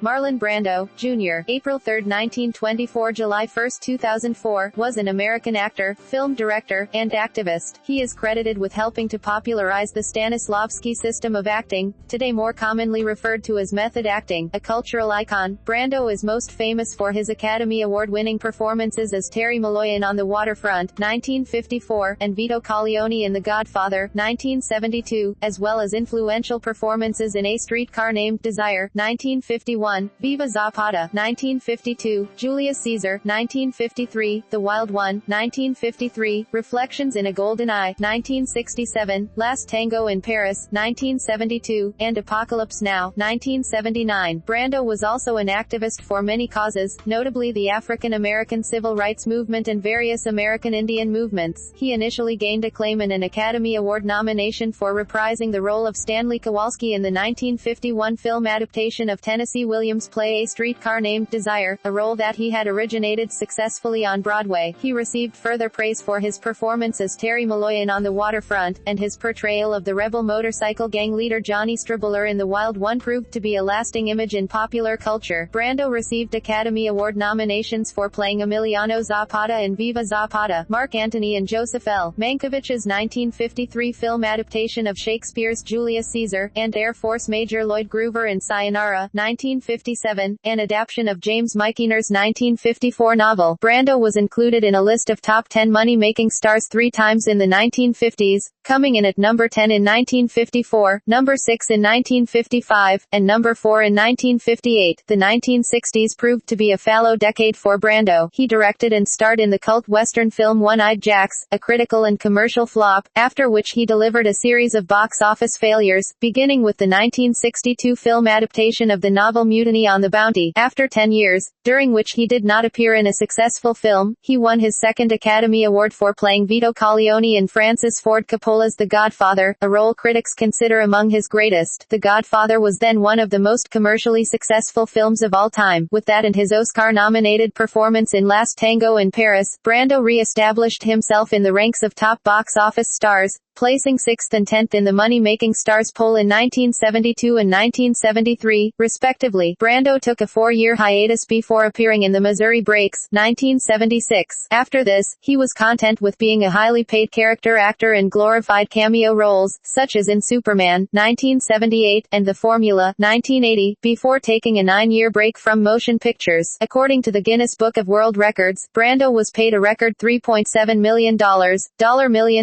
Marlon Brando, Jr., April 3, 1924 – July 1, 2004, was an American actor, film director, and activist. He is credited with helping to popularize the Stanislavski system of acting, today more commonly referred to as method acting, a cultural icon. Brando is most famous for his Academy Award-winning performances as Terry Malloy in On the Waterfront, 1954, and Vito Corleone in The Godfather, 1972, as well as influential performances in A Streetcar Named Desire, 1951, Viva Zapata, 1952, Julius Caesar, 1953, The Wild One, 1953, Reflections in a Golden Eye, 1967, Last Tango in Paris, 1972, and Apocalypse Now, 1979. Brando was also an activist for many causes, notably the African American civil rights movement and various American Indian movements. He initially gained acclaim and an Academy Award nomination for reprising the role of Stanley Kowalski in the 1951 film adaptation of Tennessee Williams' play A Streetcar Named Desire, a role that he had originated successfully on Broadway. He received further praise for his performance as Terry Malloy in On the Waterfront, and his portrayal of the rebel motorcycle gang leader Johnny Stribbler in The Wild One proved to be a lasting image in popular culture. Brando received Academy Award nominations for playing Emiliano Zapata in Viva Zapata, Mark Antony in Joseph L. Mankiewicz's 1953 film adaptation of Shakespeare's Julius Caesar, and Air Force Major Lloyd Groover in Sayonara, 1957, an adaptation of James Michener's 1954 novel. Brando was included in a list of top 10 money-making stars 3 times in the 1950s, coming in at number 10 in 1954, number 6 in 1955, and number 4 in 1958. The 1960s proved to be a fallow decade for Brando. He directed and starred in the cult Western film One-Eyed Jacks, a critical and commercial flop, after which he delivered a series of box office failures, beginning with the 1962 film adaptation of the novel Mutiny on the Bounty. After 10 years, during which he did not appear in a successful film, he won his second Academy Award for playing Vito Corleone in Francis Ford Coppola's The Godfather, a role critics consider among his greatest. The Godfather was then one of the most commercially successful films of all time. With that and his Oscar-nominated performance in Last Tango in Paris, Brando re-established himself in the ranks of top box office stars, placing 6th and 10th in the money-making stars poll in 1972 and 1973, respectively. Brando took a 4-year hiatus before appearing in The Missouri Breaks, 1976. After this, he was content with being a highly paid character actor in glorified cameo roles, such as in Superman, 1978, and The Formula, 1980, before taking a 9-year break from motion pictures. According to the Guinness Book of World Records, Brando was paid a record $3.7 million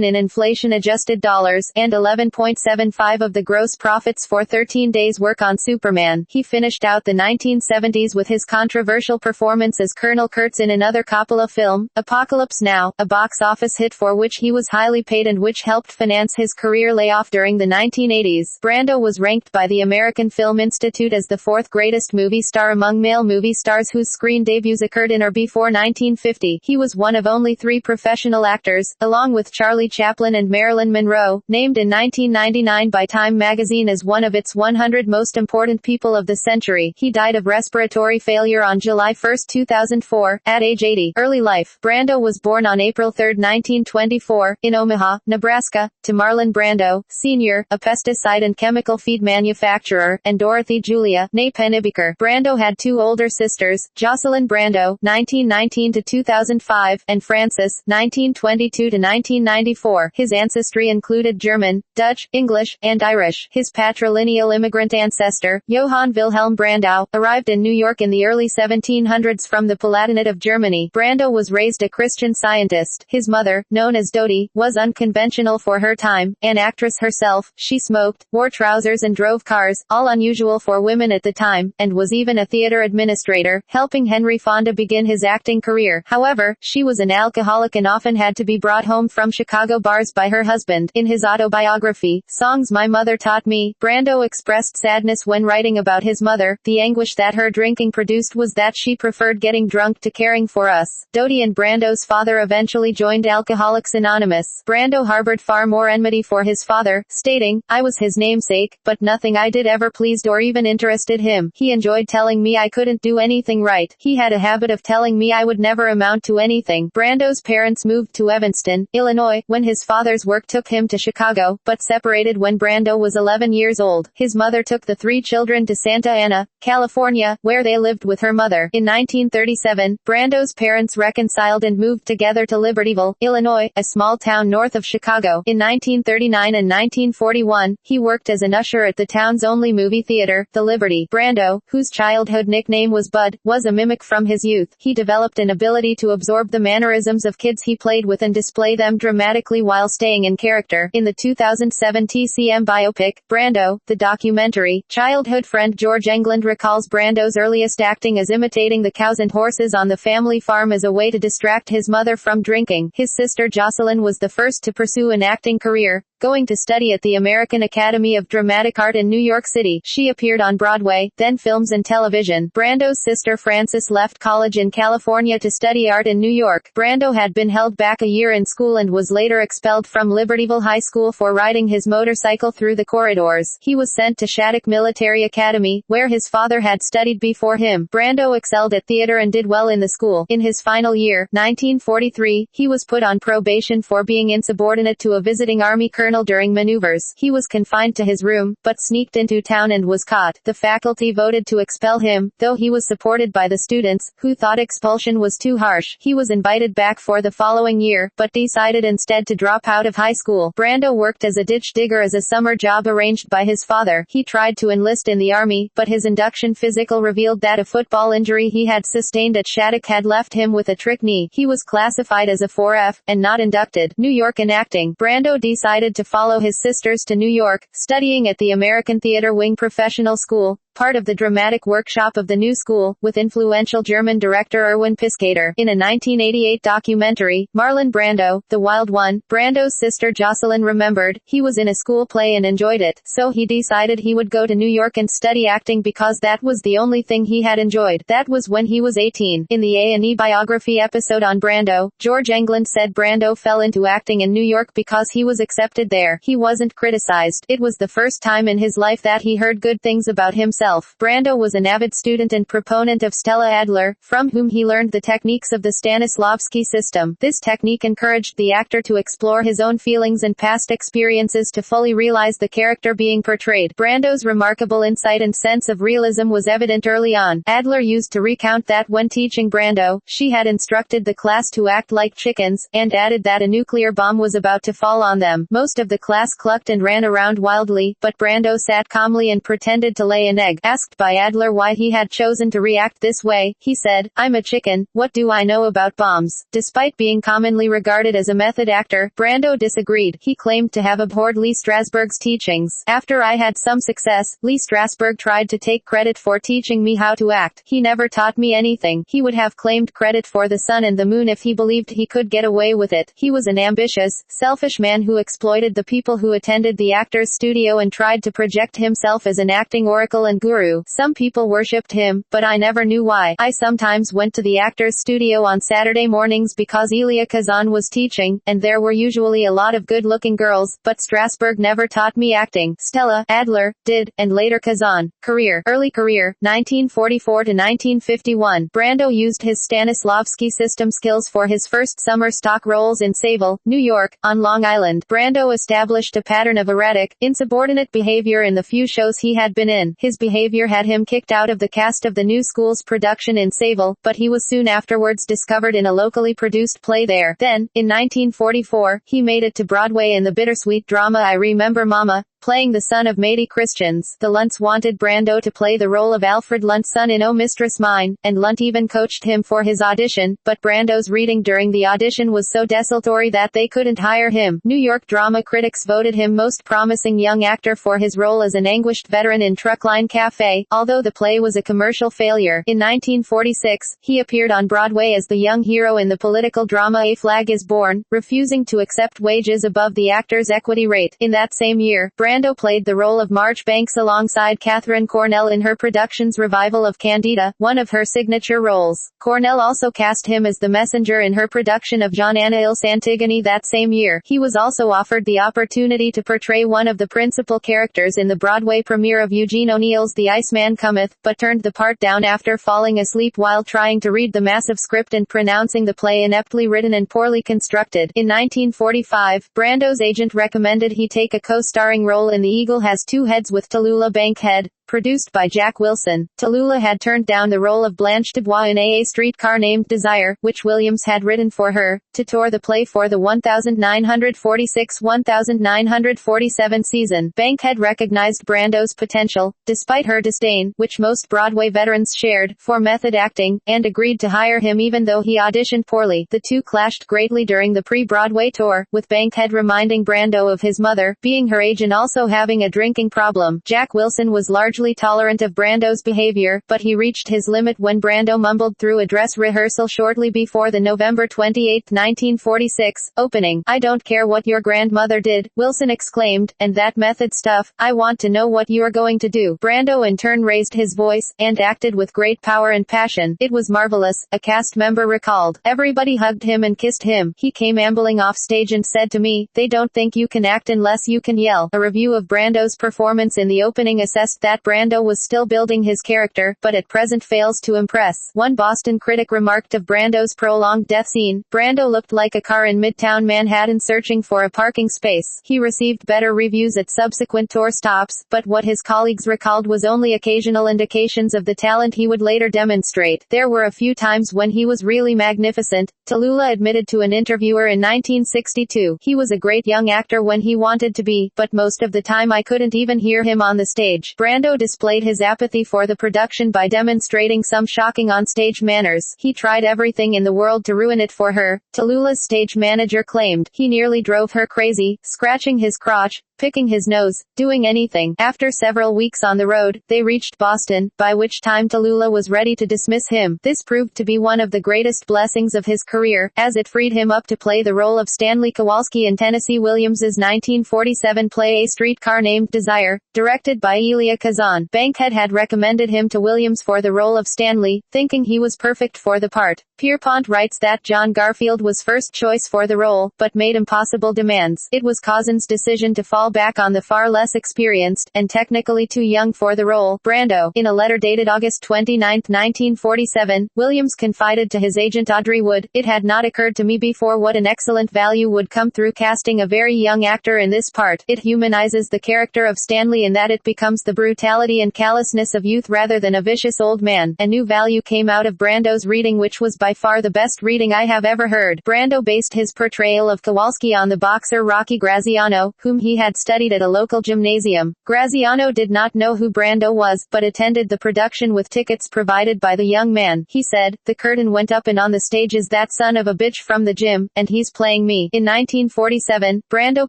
in inflation-adjusted dollars, and 11.75 of the gross profits for 13 days' work on Superman. He finished out the 1970s with his controversial performance as Colonel Kurtz in another Coppola film, Apocalypse Now, a box office hit for which he was highly paid and which helped finance his career layoff during the 1980s. Brando was ranked by the American Film Institute as the 4th greatest movie star among male movie stars whose screen debuts occurred in or before 1950. He was one of only 3 professional actors, along with Charlie Chaplin and Marilyn Monroe, named in 1999 by Time magazine as one of its 100 most important people of the century. He died of respiratory failure on July 1, 2004, at age 80. Early life. Brando was born on April 3, 1924, in Omaha, Nebraska, to Marlon Brando, Sr., a pesticide and chemical feed manufacturer, and Dorothy Julia, née Pennebaker. Brando had 2 older sisters, Jocelyn Brando, 1919 to 2005, and Frances, 1922 to 1994. His ancestry included German, Dutch, English, and Irish. His patrilineal immigrant ancestor, Johann Wilhelm Brandau, arrived in New York in the early 1700s from the Palatinate of Germany. Brando was raised a Christian Scientist. His mother, known as Dodie, was unconventional for her time, an actress herself. She smoked, wore trousers and drove cars, all unusual for women at the time, and was even a theater administrator, helping Henry Fonda begin his acting career. However, she was an alcoholic and often had to be brought home from Chicago bars by her husband. In his autobiography, Songs My Mother Taught Me, Brando expressed sadness when writing about his mother. The anguish that her drinking produced was that she preferred getting drunk to caring for us. Dodie and Brando's father eventually joined Alcoholics Anonymous. Brando harbored far far more enmity for his father, stating, "I was his namesake, but nothing I did ever pleased or even interested him. He enjoyed telling me I couldn't do anything right. He had a habit of telling me I would never amount to anything." Brando's parents moved to Evanston, Illinois, when his father's work took him to Chicago, but separated when Brando was 11 years old. His mother took the 3 children to Santa Ana, California, where they lived with her mother. In 1937, Brando's parents reconciled and moved together to Libertyville, Illinois, a small town north of Chicago. In 1939 and 1941, he worked as an usher at the town's only movie theater, the Liberty. Brando, whose childhood nickname was Bud, was a mimic from his youth. He developed an ability to absorb the mannerisms of kids he played with and display them dramatically while staying in character. In the 2007 TCM biopic, Brando, the documentary, childhood friend George Englund recalls Brando's earliest acting as imitating the cows and horses on the family farm as a way to distract his mother from drinking. His sister Jocelyn was the first to pursue an acting career, going to study at the American Academy of Dramatic Art in New York City. She appeared on Broadway, then films and television. Brando's sister Frances left college in California to study art in New York. Brando had been held back a year in school and was later expelled from Libertyville High School for riding his motorcycle through the corridors. He was sent to Shattuck Military Academy, where his father had studied before him. Brando excelled at theater and did well in the school. In his final year, 1943, he was put on probation for being insubordinate to a visiting Army colonel during maneuvers. He was confined to his room, but sneaked into town and was caught. The faculty voted to expel him, though he was supported by the students, who thought expulsion was too harsh. He was invited back for the following year, but decided instead to drop out of high school. Brando worked as a ditch digger as a summer job arranged by his father. He tried to enlist in the Army, but his induction physical revealed that a football injury he had sustained at Shattuck had left him with a trick knee. He was classified as a 4F, and not inducted. New York and acting. Brando decided to follow his sisters to New York, studying at the American Theater Wing Professional School, part of the dramatic workshop of the New School, with influential German director Erwin Piscator. In a 1988 documentary, Marlon Brando, the Wild One, Brando's sister Jocelyn remembered, he was in a school play and enjoyed it, so he decided he would go to New York and study acting because that was the only thing he had enjoyed. That was when he was 18. In the A&E biography episode on Brando, George Englund said Brando fell into acting in New York because he was accepted there. He wasn't criticized. It was the first time in his life that he heard good things about himself. Brando was an avid student and proponent of Stella Adler, from whom he learned the techniques of the Stanislavski system. This technique encouraged the actor to explore his own feelings and past experiences to fully realize the character being portrayed. Brando's remarkable insight and sense of realism was evident early on. Adler used to recount that when teaching Brando, she had instructed the class to act like chickens, and added that a nuclear bomb was about to fall on them. Most of the class clucked and ran around wildly, but Brando sat calmly and pretended to lay an egg. Asked by Adler why he had chosen to react this way, he said, "I'm a chicken, what do I know about bombs?" Despite being commonly regarded as a method actor, Brando disagreed. He claimed to have abhorred Lee Strasberg's teachings. "After I had some success, Lee Strasberg tried to take credit for teaching me how to act. He never taught me anything. He would have claimed credit for the sun and the moon if he believed he could get away with it. He was an ambitious, selfish man who exploited the people who attended the actor's studio and tried to project himself as an acting oracle and guru. Some people worshipped him, but I never knew why. I sometimes went to the actor's studio on Saturday mornings because Elia Kazan was teaching, and there were usually a lot of good-looking girls, but Strasberg never taught me acting. Stella Adler did, and later Kazan. Career. Early career, 1944 to 1951. Brando used his Stanislavski system skills for his first summer stock roles in Sayville, New York, on Long Island. Brando established a pattern of erratic, insubordinate behavior in the few shows he had been in. His behavior had him kicked out of the cast of the New School's production in Sayville, but he was soon afterwards discovered in a locally produced play there. Then, in 1944, he made it to Broadway in the bittersweet drama I Remember Mama, playing the son of Matey Christians. The Lunts wanted Brando to play the role of Alfred Lunt's son in Oh Mistress Mine, and Lunt even coached him for his audition, but Brando's reading during the audition was so desultory that they couldn't hire him. New York drama critics voted him most promising young actor for his role as an anguished veteran in Truckline Cafe, although the play was a commercial failure. In 1946, he appeared on Broadway as the young hero in the political drama A Flag is Born, refusing to accept wages above the actor's equity rate. In that same year, Brando Brando played the role of Marge Banks alongside Katharine Cornell in her production's revival of Candida, one of her signature roles. Cornell also cast him as the messenger in her production of John Annaill's Antigone that same year. He was also offered the opportunity to portray one of the principal characters in the Broadway premiere of Eugene O'Neill's The Iceman Cometh, but turned the part down after falling asleep while trying to read the massive script and pronouncing the play ineptly written and poorly constructed. In 1945, Brando's agent recommended he take a co-starring role in The Eagle Has Two Heads with Tallulah Bankhead, produced by Jack Wilson. Tallulah had turned down the role of Blanche Dubois in A Streetcar Named Desire, which Williams had written for her, to tour the play for the 1946-1947 season. Bankhead recognized Brando's potential, despite her disdain, which most Broadway veterans shared, for method acting, and agreed to hire him even though he auditioned poorly. The two clashed greatly during the pre-Broadway tour, with Bankhead reminding Brando of his mother, being her age and also having a drinking problem. Jack Wilson was largely tolerant of Brando's behavior, but he reached his limit when Brando mumbled through a dress rehearsal shortly before the November 28, 1946, opening. "I don't care what your grandmother did," Wilson exclaimed, "and that method stuff, I want to know what you're going to do." Brando in turn raised his voice, and acted with great power and passion. "It was marvelous," a cast member recalled. "Everybody hugged him and kissed him. He came ambling off stage and said to me, 'They don't think you can act unless you can yell.'" A review of Brando's performance in the opening assessed that Brando was still building his character, but at present fails to impress. One Boston critic remarked of Brando's prolonged death scene, "Brando looked like a car in Midtown Manhattan searching for a parking space." He received better reviews at subsequent tour stops, but what his colleagues recalled was only occasional indications of the talent he would later demonstrate. "There were a few times when he was really magnificent," Tallulah admitted to an interviewer in 1962. "He was a great young actor when he wanted to be, but most of the time I couldn't even hear him on the stage." Brando displayed his apathy for the production by demonstrating some shocking on-stage manners. "He tried everything in the world to ruin it for her," Tallulah's stage manager claimed. "He nearly drove her crazy, scratching his crotch, picking his nose, doing anything." After several weeks on the road, they reached Boston, by which time Tallulah was ready to dismiss him. This proved to be one of the greatest blessings of his career, as it freed him up to play the role of Stanley Kowalski in Tennessee Williams's 1947 play A Streetcar Named Desire, directed by Elia Kazan. Bankhead had recommended him to Williams for the role of Stanley, thinking he was perfect for the part. Pierpont writes that John Garfield was first choice for the role, but made impossible demands. It was Kazan's decision to fall back on the far less experienced, and technically too young for the role, Brando. In a letter dated August 29, 1947, Williams confided to his agent Audrey Wood, "It had not occurred to me before what an excellent value would come through casting a very young actor in this part. It humanizes the character of Stanley in that it becomes the brutality and callousness of youth rather than a vicious old man." A new value came out of Brando's reading, which was by far the best reading I have ever heard. Brando based his portrayal of Kowalski on the boxer Rocky Graziano, whom he had studied at a local gymnasium. Graziano did not know who Brando was, but attended the production with tickets provided by the young man. He said, "The curtain went up and on the stage is that son of a bitch from the gym, and he's playing me." In 1947, Brando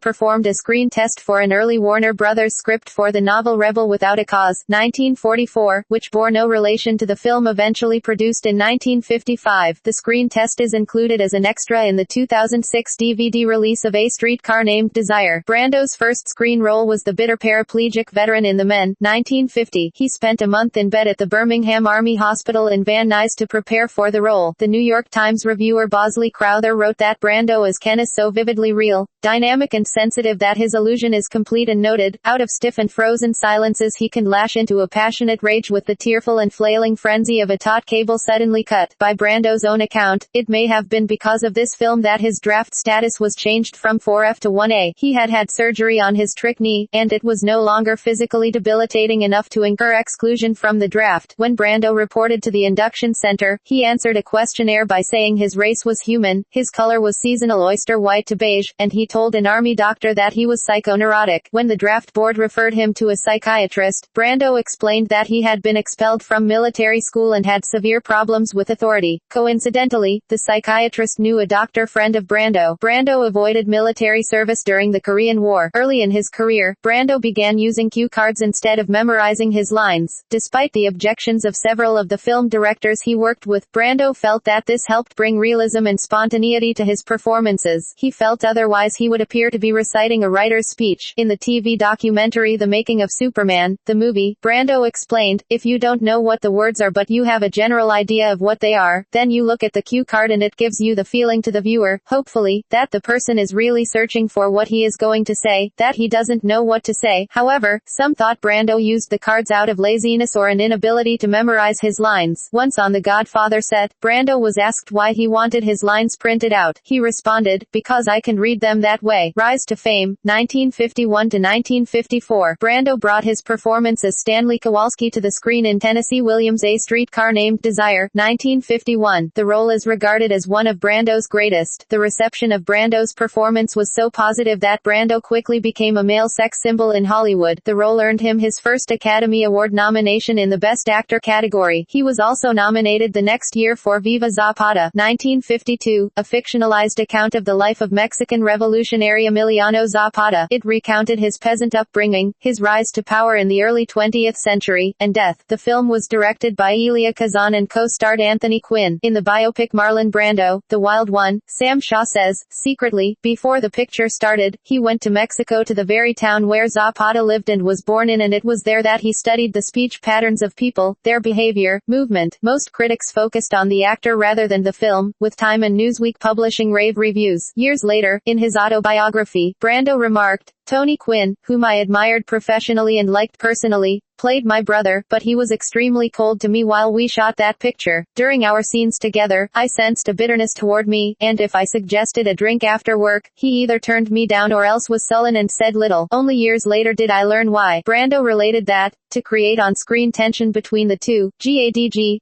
performed a screen test for an early Warner Brothers script for the novel Rebel Without a Cause, 1944, which bore no relation to the film eventually produced in 1955. The screen test is included as an extra in the 2006 DVD release of A Streetcar Named Desire. Brando's first screen role was the bitter paraplegic veteran in The Men, 1950. He spent a month in bed at the Birmingham Army Hospital in Van Nuys to prepare for the role. The New York Times reviewer Bosley Crowther wrote that Brando as Ken is so vividly real, dynamic and sensitive that his illusion is complete, and noted, "Out of stiff and frozen silences he can lash into a passionate rage with the tearful and flailing frenzy of a taut cable suddenly cut." By Brando's own account, it may have been because of this film that his draft status was changed from 4F to 1A. He had had surgery on his trick knee, and it was no longer physically debilitating enough to incur exclusion from the draft. When Brando reported to the induction center, he answered a questionnaire by saying his race was human, his color was seasonal oyster white to beige, and he told an army doctor that he was psychoneurotic. When the draft board referred him to a psychiatrist, Brando explained that he had been expelled from military school and had severe problems with authority. Coincidentally, the psychiatrist knew a doctor friend of Brando. Brando avoided military service during the Korean War. Early Early in his career, Brando began using cue cards instead of memorizing his lines. Despite the objections of several of the film directors he worked with, Brando felt that this helped bring realism and spontaneity to his performances. He felt otherwise he would appear to be reciting a writer's speech. In the TV documentary The Making of Superman, the movie, Brando explained, "If you don't know what the words are but you have a general idea of what they are, then you look at the cue card and it gives you the feeling to the viewer, hopefully, that the person is really searching for what he is going to say, that he doesn't know what to say." However, some thought Brando used the cards out of laziness or an inability to memorize his lines. Once on The Godfather set, Brando was asked why he wanted his lines printed out. He responded, "Because I can read them that way." Rise to fame, 1951 to 1954. Brando brought his performance as Stanley Kowalski to the screen in Tennessee Williams' A Streetcar Named Desire, 1951. The role is regarded as one of Brando's greatest. The reception of Brando's performance was so positive that Brando quickly became a male sex symbol in Hollywood. The role earned him his first Academy Award nomination in the Best Actor category. He was also nominated the next year for Viva Zapata, 1952, a fictionalized account of the life of Mexican revolutionary Emiliano Zapata. It recounted his peasant upbringing, his rise to power in the early 20th century, and death. The film was directed by Elia Kazan and co-starred Anthony Quinn. In the biopic Marlon Brando, The Wild One, Sam Shaw says, secretly, before the picture started, he went to Mexico to the very town where Zapata lived and was born in, and it was there that he studied the speech patterns of people, their behavior, movement. Most critics focused on the actor rather than the film, with Time and Newsweek publishing rave reviews. Years later, in his autobiography, Brando remarked, "Tony Quinn, whom I admired professionally and liked personally, played my brother, but he was extremely cold to me while we shot that picture. During our scenes together, I sensed a bitterness toward me, and if I suggested a drink after work, he either turned me down or else was sullen and said little. Only years later did I learn why." Brando related that, to create on-screen tension between the two,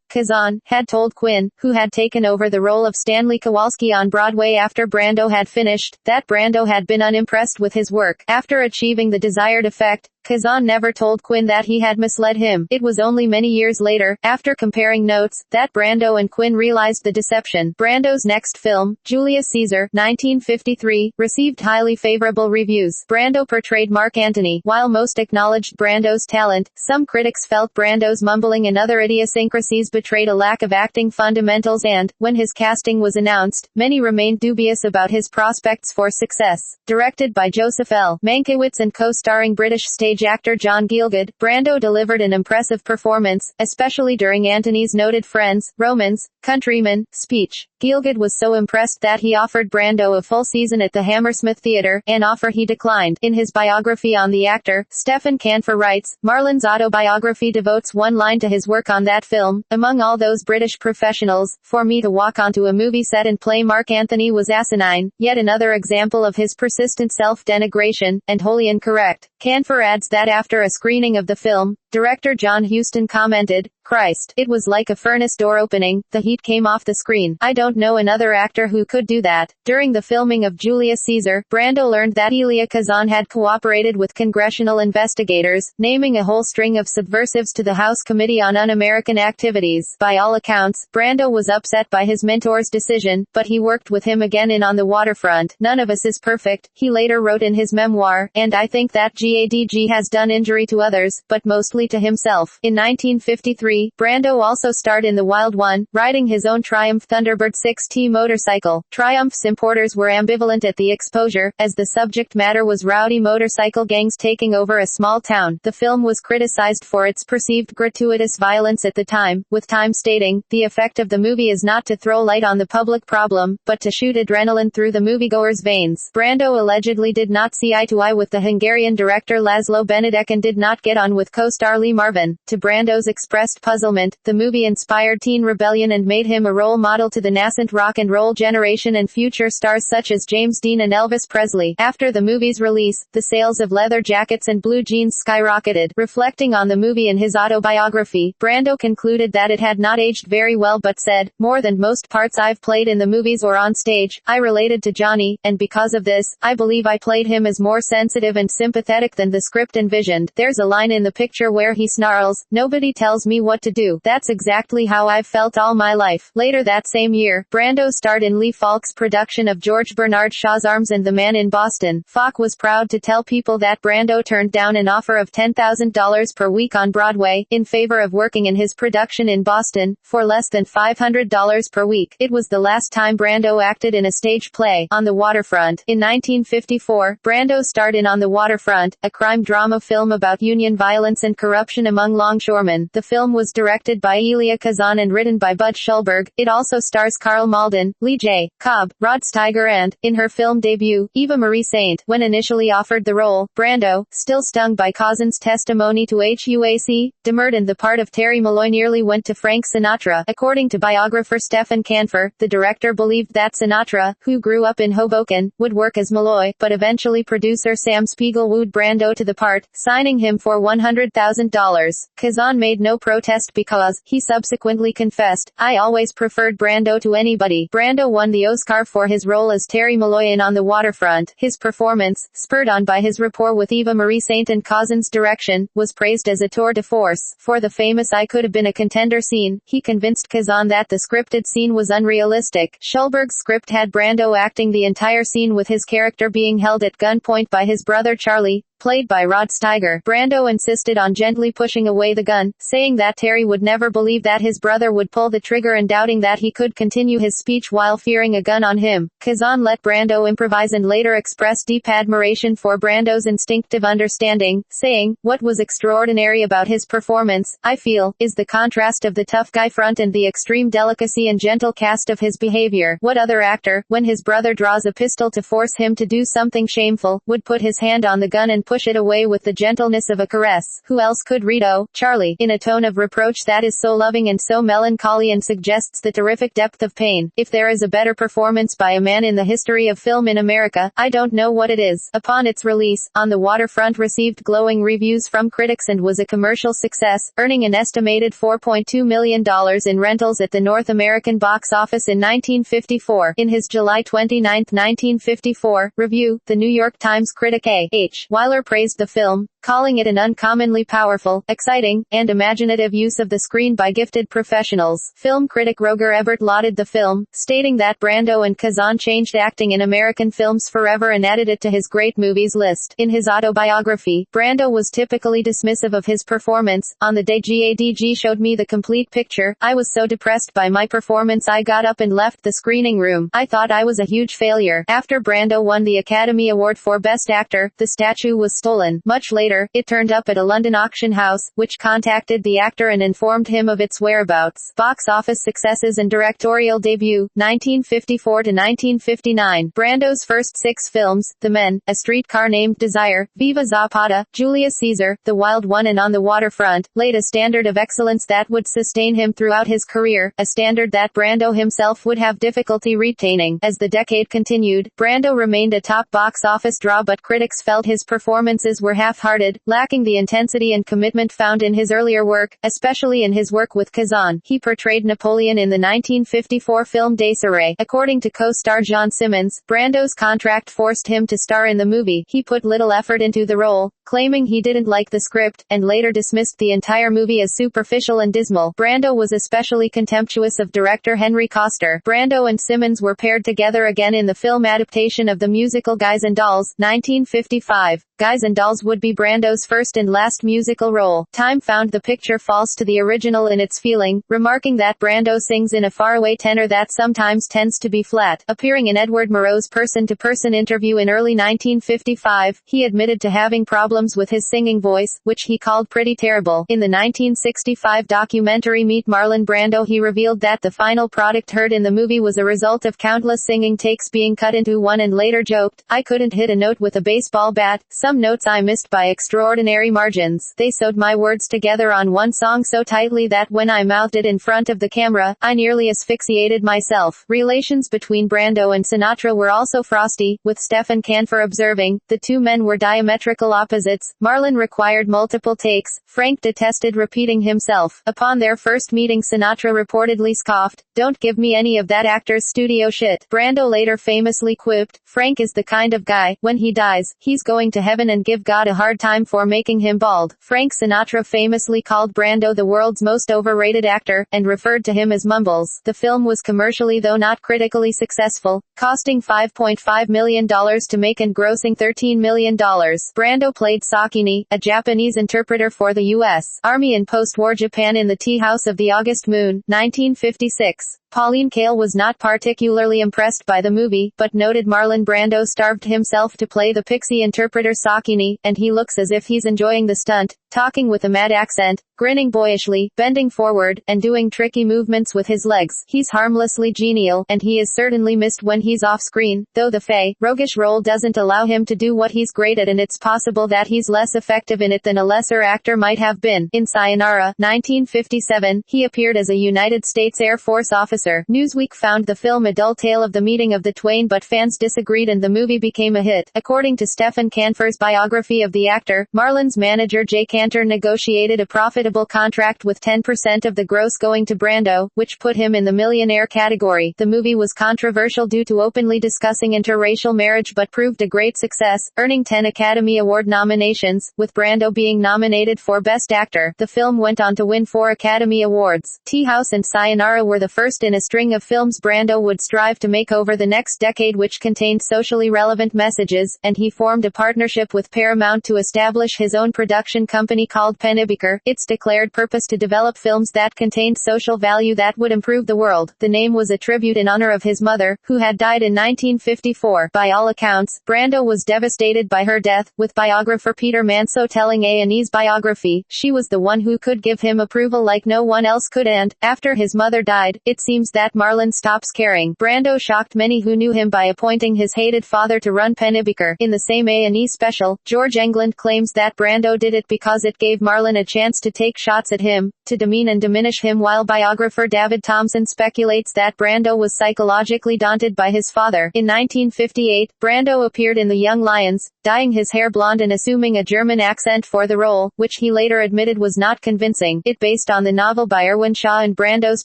Kazan had told Quinn, who had taken over the role of Stanley Kowalski on Broadway after Brando had finished, that Brando had been unimpressed with his work. After achieving the desired effect, Kazan never told Quinn that he had misled him. It was only many years later, after comparing notes, that Brando and Quinn realized the deception. Brando's next film, Julius Caesar, 1953, received highly favorable reviews. Brando portrayed Mark Antony. While most acknowledged Brando's talent, some critics felt Brando's mumbling and other idiosyncrasies betrayed a lack of acting fundamentals and, when his casting was announced, many remained dubious about his prospects for success. Directed by Joseph L. Mankiewicz and co-starring British stage actor John Gielgud, Brando delivered an impressive performance, especially during Antony's noted Friends, Romans, Countrymen speech. Gielgud was so impressed that he offered Brando a full season at the Hammersmith Theatre, an offer he declined. In his biography on the actor, Stephen Canfor writes, Marlon's autobiography devotes one line to his work on that film. "Among all those British professionals, for me to walk onto a movie set and play Mark Antony was asinine, yet another example of his persistent self-denigration, and wholly incorrect." Canfor adds that after a screening of the film, director John Huston commented, "Christ, it was like a furnace door opening, the heat came off the screen. I don't know another actor who could do that." During the filming of Julius Caesar, Brando learned that Elia Kazan had cooperated with congressional investigators, naming a whole string of subversives to the House Committee on Un-American Activities. By all accounts, Brando was upset by his mentor's decision, but he worked with him again in On the Waterfront. "None of us is perfect," he later wrote in his memoir, "and I think that GADG has done injury to others, but mostly to himself." In 1953, Brando also starred in The Wild One, riding his own Triumph Thunderbird 6T motorcycle. Triumph's importers were ambivalent at the exposure, as the subject matter was rowdy motorcycle gangs taking over a small town. The film was criticized for its perceived gratuitous violence at the time, with Time stating, "The effect of the movie is not to throw light on the public problem, but to shoot adrenaline through the moviegoer's veins." Brando allegedly did not see eye to eye with the Hungarian director Laszlo Benedek and did not get on with co-star Lee Marvin. To Brando's expressed puzzlement, the movie inspired teen rebellion and made him a role model to the nascent rock and roll generation and future stars such as James Dean and Elvis Presley. After the movie's release, the sales of leather jackets and blue jeans skyrocketed. Reflecting on the movie in his autobiography, Brando concluded that it had not aged very well but said, "More than most parts I've played in the movies or on stage, I related to Johnny, and because of this, I believe I played him as more sensitive and sympathetic than the script envisioned. There's a line in the picture where he snarls, 'Nobody tells me what to do. That's exactly how I've felt all my life.'" Later that same year, year, Brando starred in Lee Falk's production of George Bernard Shaw's Arms and the Man in Boston. Falk was proud to tell people that Brando turned down an offer of $10,000 per week on Broadway, in favor of working in his production in Boston, for less than $500 per week. It was the last time Brando acted in a stage play, On the Waterfront. In 1954, Brando starred in On the Waterfront, a crime drama film about union violence and corruption among longshoremen. The film was directed by Elia Kazan and written by Bud Schulberg. It also stars Karl Malden, Lee J. Cobb, Rod Steiger and, in her film debut, Eva Marie Saint. When initially offered the role, Brando, still stung by Kazan's testimony to HUAC, demurred and the part of Terry Malloy nearly went to Frank Sinatra. According to biographer Stephen Canfor, the director believed that Sinatra, who grew up in Hoboken, would work as Malloy, but eventually producer Sam Spiegel wooed Brando to the part, signing him for $100,000. Kazan made no protest because, he subsequently confessed, I always preferred Brando to anybody. Brando won the Oscar for his role as Terry Malloy in On the Waterfront. His performance, spurred on by his rapport with Eva Marie Saint and Kazan's direction, was praised as a tour de force. For the famous I Could Have Been a Contender scene, he convinced Kazan that the scripted scene was unrealistic. Schulberg's script had Brando acting the entire scene with his character being held at gunpoint by his brother Charlie, played by Rod Steiger. Brando insisted on gently pushing away the gun, saying that Terry would never believe that his brother would pull the trigger and doubting that he could continue his speech while fearing a gun on him. Kazan let Brando improvise and later express deep admiration for Brando's instinctive understanding, saying, what was extraordinary about his performance, I feel, is the contrast of the tough guy front and the extreme delicacy and gentle cast of his behavior. What other actor, when his brother draws a pistol to force him to do something shameful, would put his hand on the gun and push it away with the gentleness of a caress? Who else could read "Oh, Charlie" in a tone of reproach that is so loving and so melancholy and suggests the terrific depth of pain? If there is a better performance by a man in the history of film in America, I don't know what it is. Upon its release, On the Waterfront received glowing reviews from critics and was a commercial success, earning an estimated $4.2 million in rentals at the North American box office in 1954. In his July 29, 1954, review, the New York Times critic A.H. Weiler praised the film, calling it an uncommonly powerful, exciting, and imaginative use of the screen by gifted professionals. Film critic Roger Ebert lauded the film, stating that Brando and Kazan changed acting in American films forever and added it to his great movies list. In his autobiography, Brando was typically dismissive of his performance. On the day GADG showed me the complete picture, I was so depressed by my performance I got up and left the screening room. I thought I was a huge failure. After Brando won the Academy Award for Best Actor, the statue was stolen. Much later, it turned up at a London auction house, which contacted the actor and informed him of its whereabouts. Box office successes and directorial debut, 1954 to 1959. Brando's first 6 films, The Men, A Streetcar Named Desire, Viva Zapata, Julius Caesar, The Wild One and On the Waterfront, laid a standard of excellence that would sustain him throughout his career, a standard that Brando himself would have difficulty retaining. As the decade continued, Brando remained a top box office draw, but critics felt his performances were half-hearted, lacking the intensity and commitment found in his earlier work, especially in his work with Kazan. He portrayed Napoleon in the 1954 film Desiree. According to co-star John Simmons, Brando's contract forced him to star in the movie. He put little effort into the role, claiming he didn't like the script, and later dismissed the entire movie as superficial and dismal. Brando was especially contemptuous of director Henry Koster. Brando and Simmons were paired together again in the film adaptation of the musical Guys and Dolls, 1955. Guys and Dolls would be Brando's first and last musical role. Time found the picture false to the original in its feeling, remarking that Brando sings in a faraway tenor that sometimes tends to be flat. Appearing in Edward Murrow's person-to-person interview in early 1955, he admitted to having problems with his singing voice, which he called pretty terrible. In the 1965 documentary Meet Marlon Brando, he revealed that the final product heard in the movie was a result of countless singing takes being cut into one, and later joked, I couldn't hit a note with a baseball bat. Some notes I missed by extraordinary margins. They sewed my words together on one song so tightly that when I mouthed it in front of the camera, I nearly asphyxiated myself. Relations between Brando and Sinatra were also frosty, with Stephen Canfor observing, the two men were diametrical opposites visits. Marlon required multiple takes. Frank detested repeating himself. Upon their first meeting, Sinatra reportedly scoffed, "Don't give me any of that actor's studio shit." Brando later famously quipped, "Frank is the kind of guy, when he dies, he's going to heaven and give God a hard time for making him bald." Frank Sinatra famously called Brando the world's most overrated actor, and referred to him as Mumbles. The film was commercially, though not critically, successful, costing $5.5 million to make and grossing $13 million. Brando played Sakini, a Japanese interpreter for the U.S. Army in post-war Japan in the tea house of the August Moon, 1956. Pauline Kael was not particularly impressed by the movie, but noted Marlon Brando starved himself to play the pixie interpreter Sakini, and he looks as if he's enjoying the stunt, talking with a mad accent, grinning boyishly, bending forward, and doing tricky movements with his legs. He's harmlessly genial, and he is certainly missed when he's off-screen, though the roguish role doesn't allow him to do what he's great at, and it's possible that he's less effective in it than a lesser actor might have been. In Sayonara, 1957, he appeared as a United States Air Force officer. Newsweek found the film a dull tale of the meeting of the twain, but fans disagreed and the movie became a hit. According to Stephen Canfor's biography of the actor, Marlon's manager Jay Cantor negotiated a profitable contract with 10% of the gross going to Brando, which put him in the millionaire category. The movie was controversial due to openly discussing interracial marriage, but proved a great success, earning 10 Academy Award nominations, with Brando being nominated for Best Actor. The film went on to win 4 Academy Awards. Tea House and Sayonara were the first in a string of films Brando would strive to make over the next decade which contained socially relevant messages, and he formed a partnership with Paramount to establish his own production company called Pennebaker, its declared purpose to develop films that contained social value that would improve the world. The name was a tribute in honor of his mother, who had died in 1954. By all accounts, Brando was devastated by her death, with biographer Peter Manso telling A&E's biography, "She was the one who could give him approval like no one else could, and, after his mother died, it seems that Marlon stops caring." Brando shocked many who knew him by appointing his hated father to run Pennebaker. In the same A&E special, George Englund claims that Brando did it because it gave Marlon a chance to take shots at him, to demean and diminish him, while biographer David Thompson speculates that Brando was psychologically daunted by his father. In 1958, Brando appeared in The Young Lions, dyeing his hair blonde and assuming a German accent for the role, which he later admitted was not convincing. It based on the novel by Irwin Shaw, and Brando's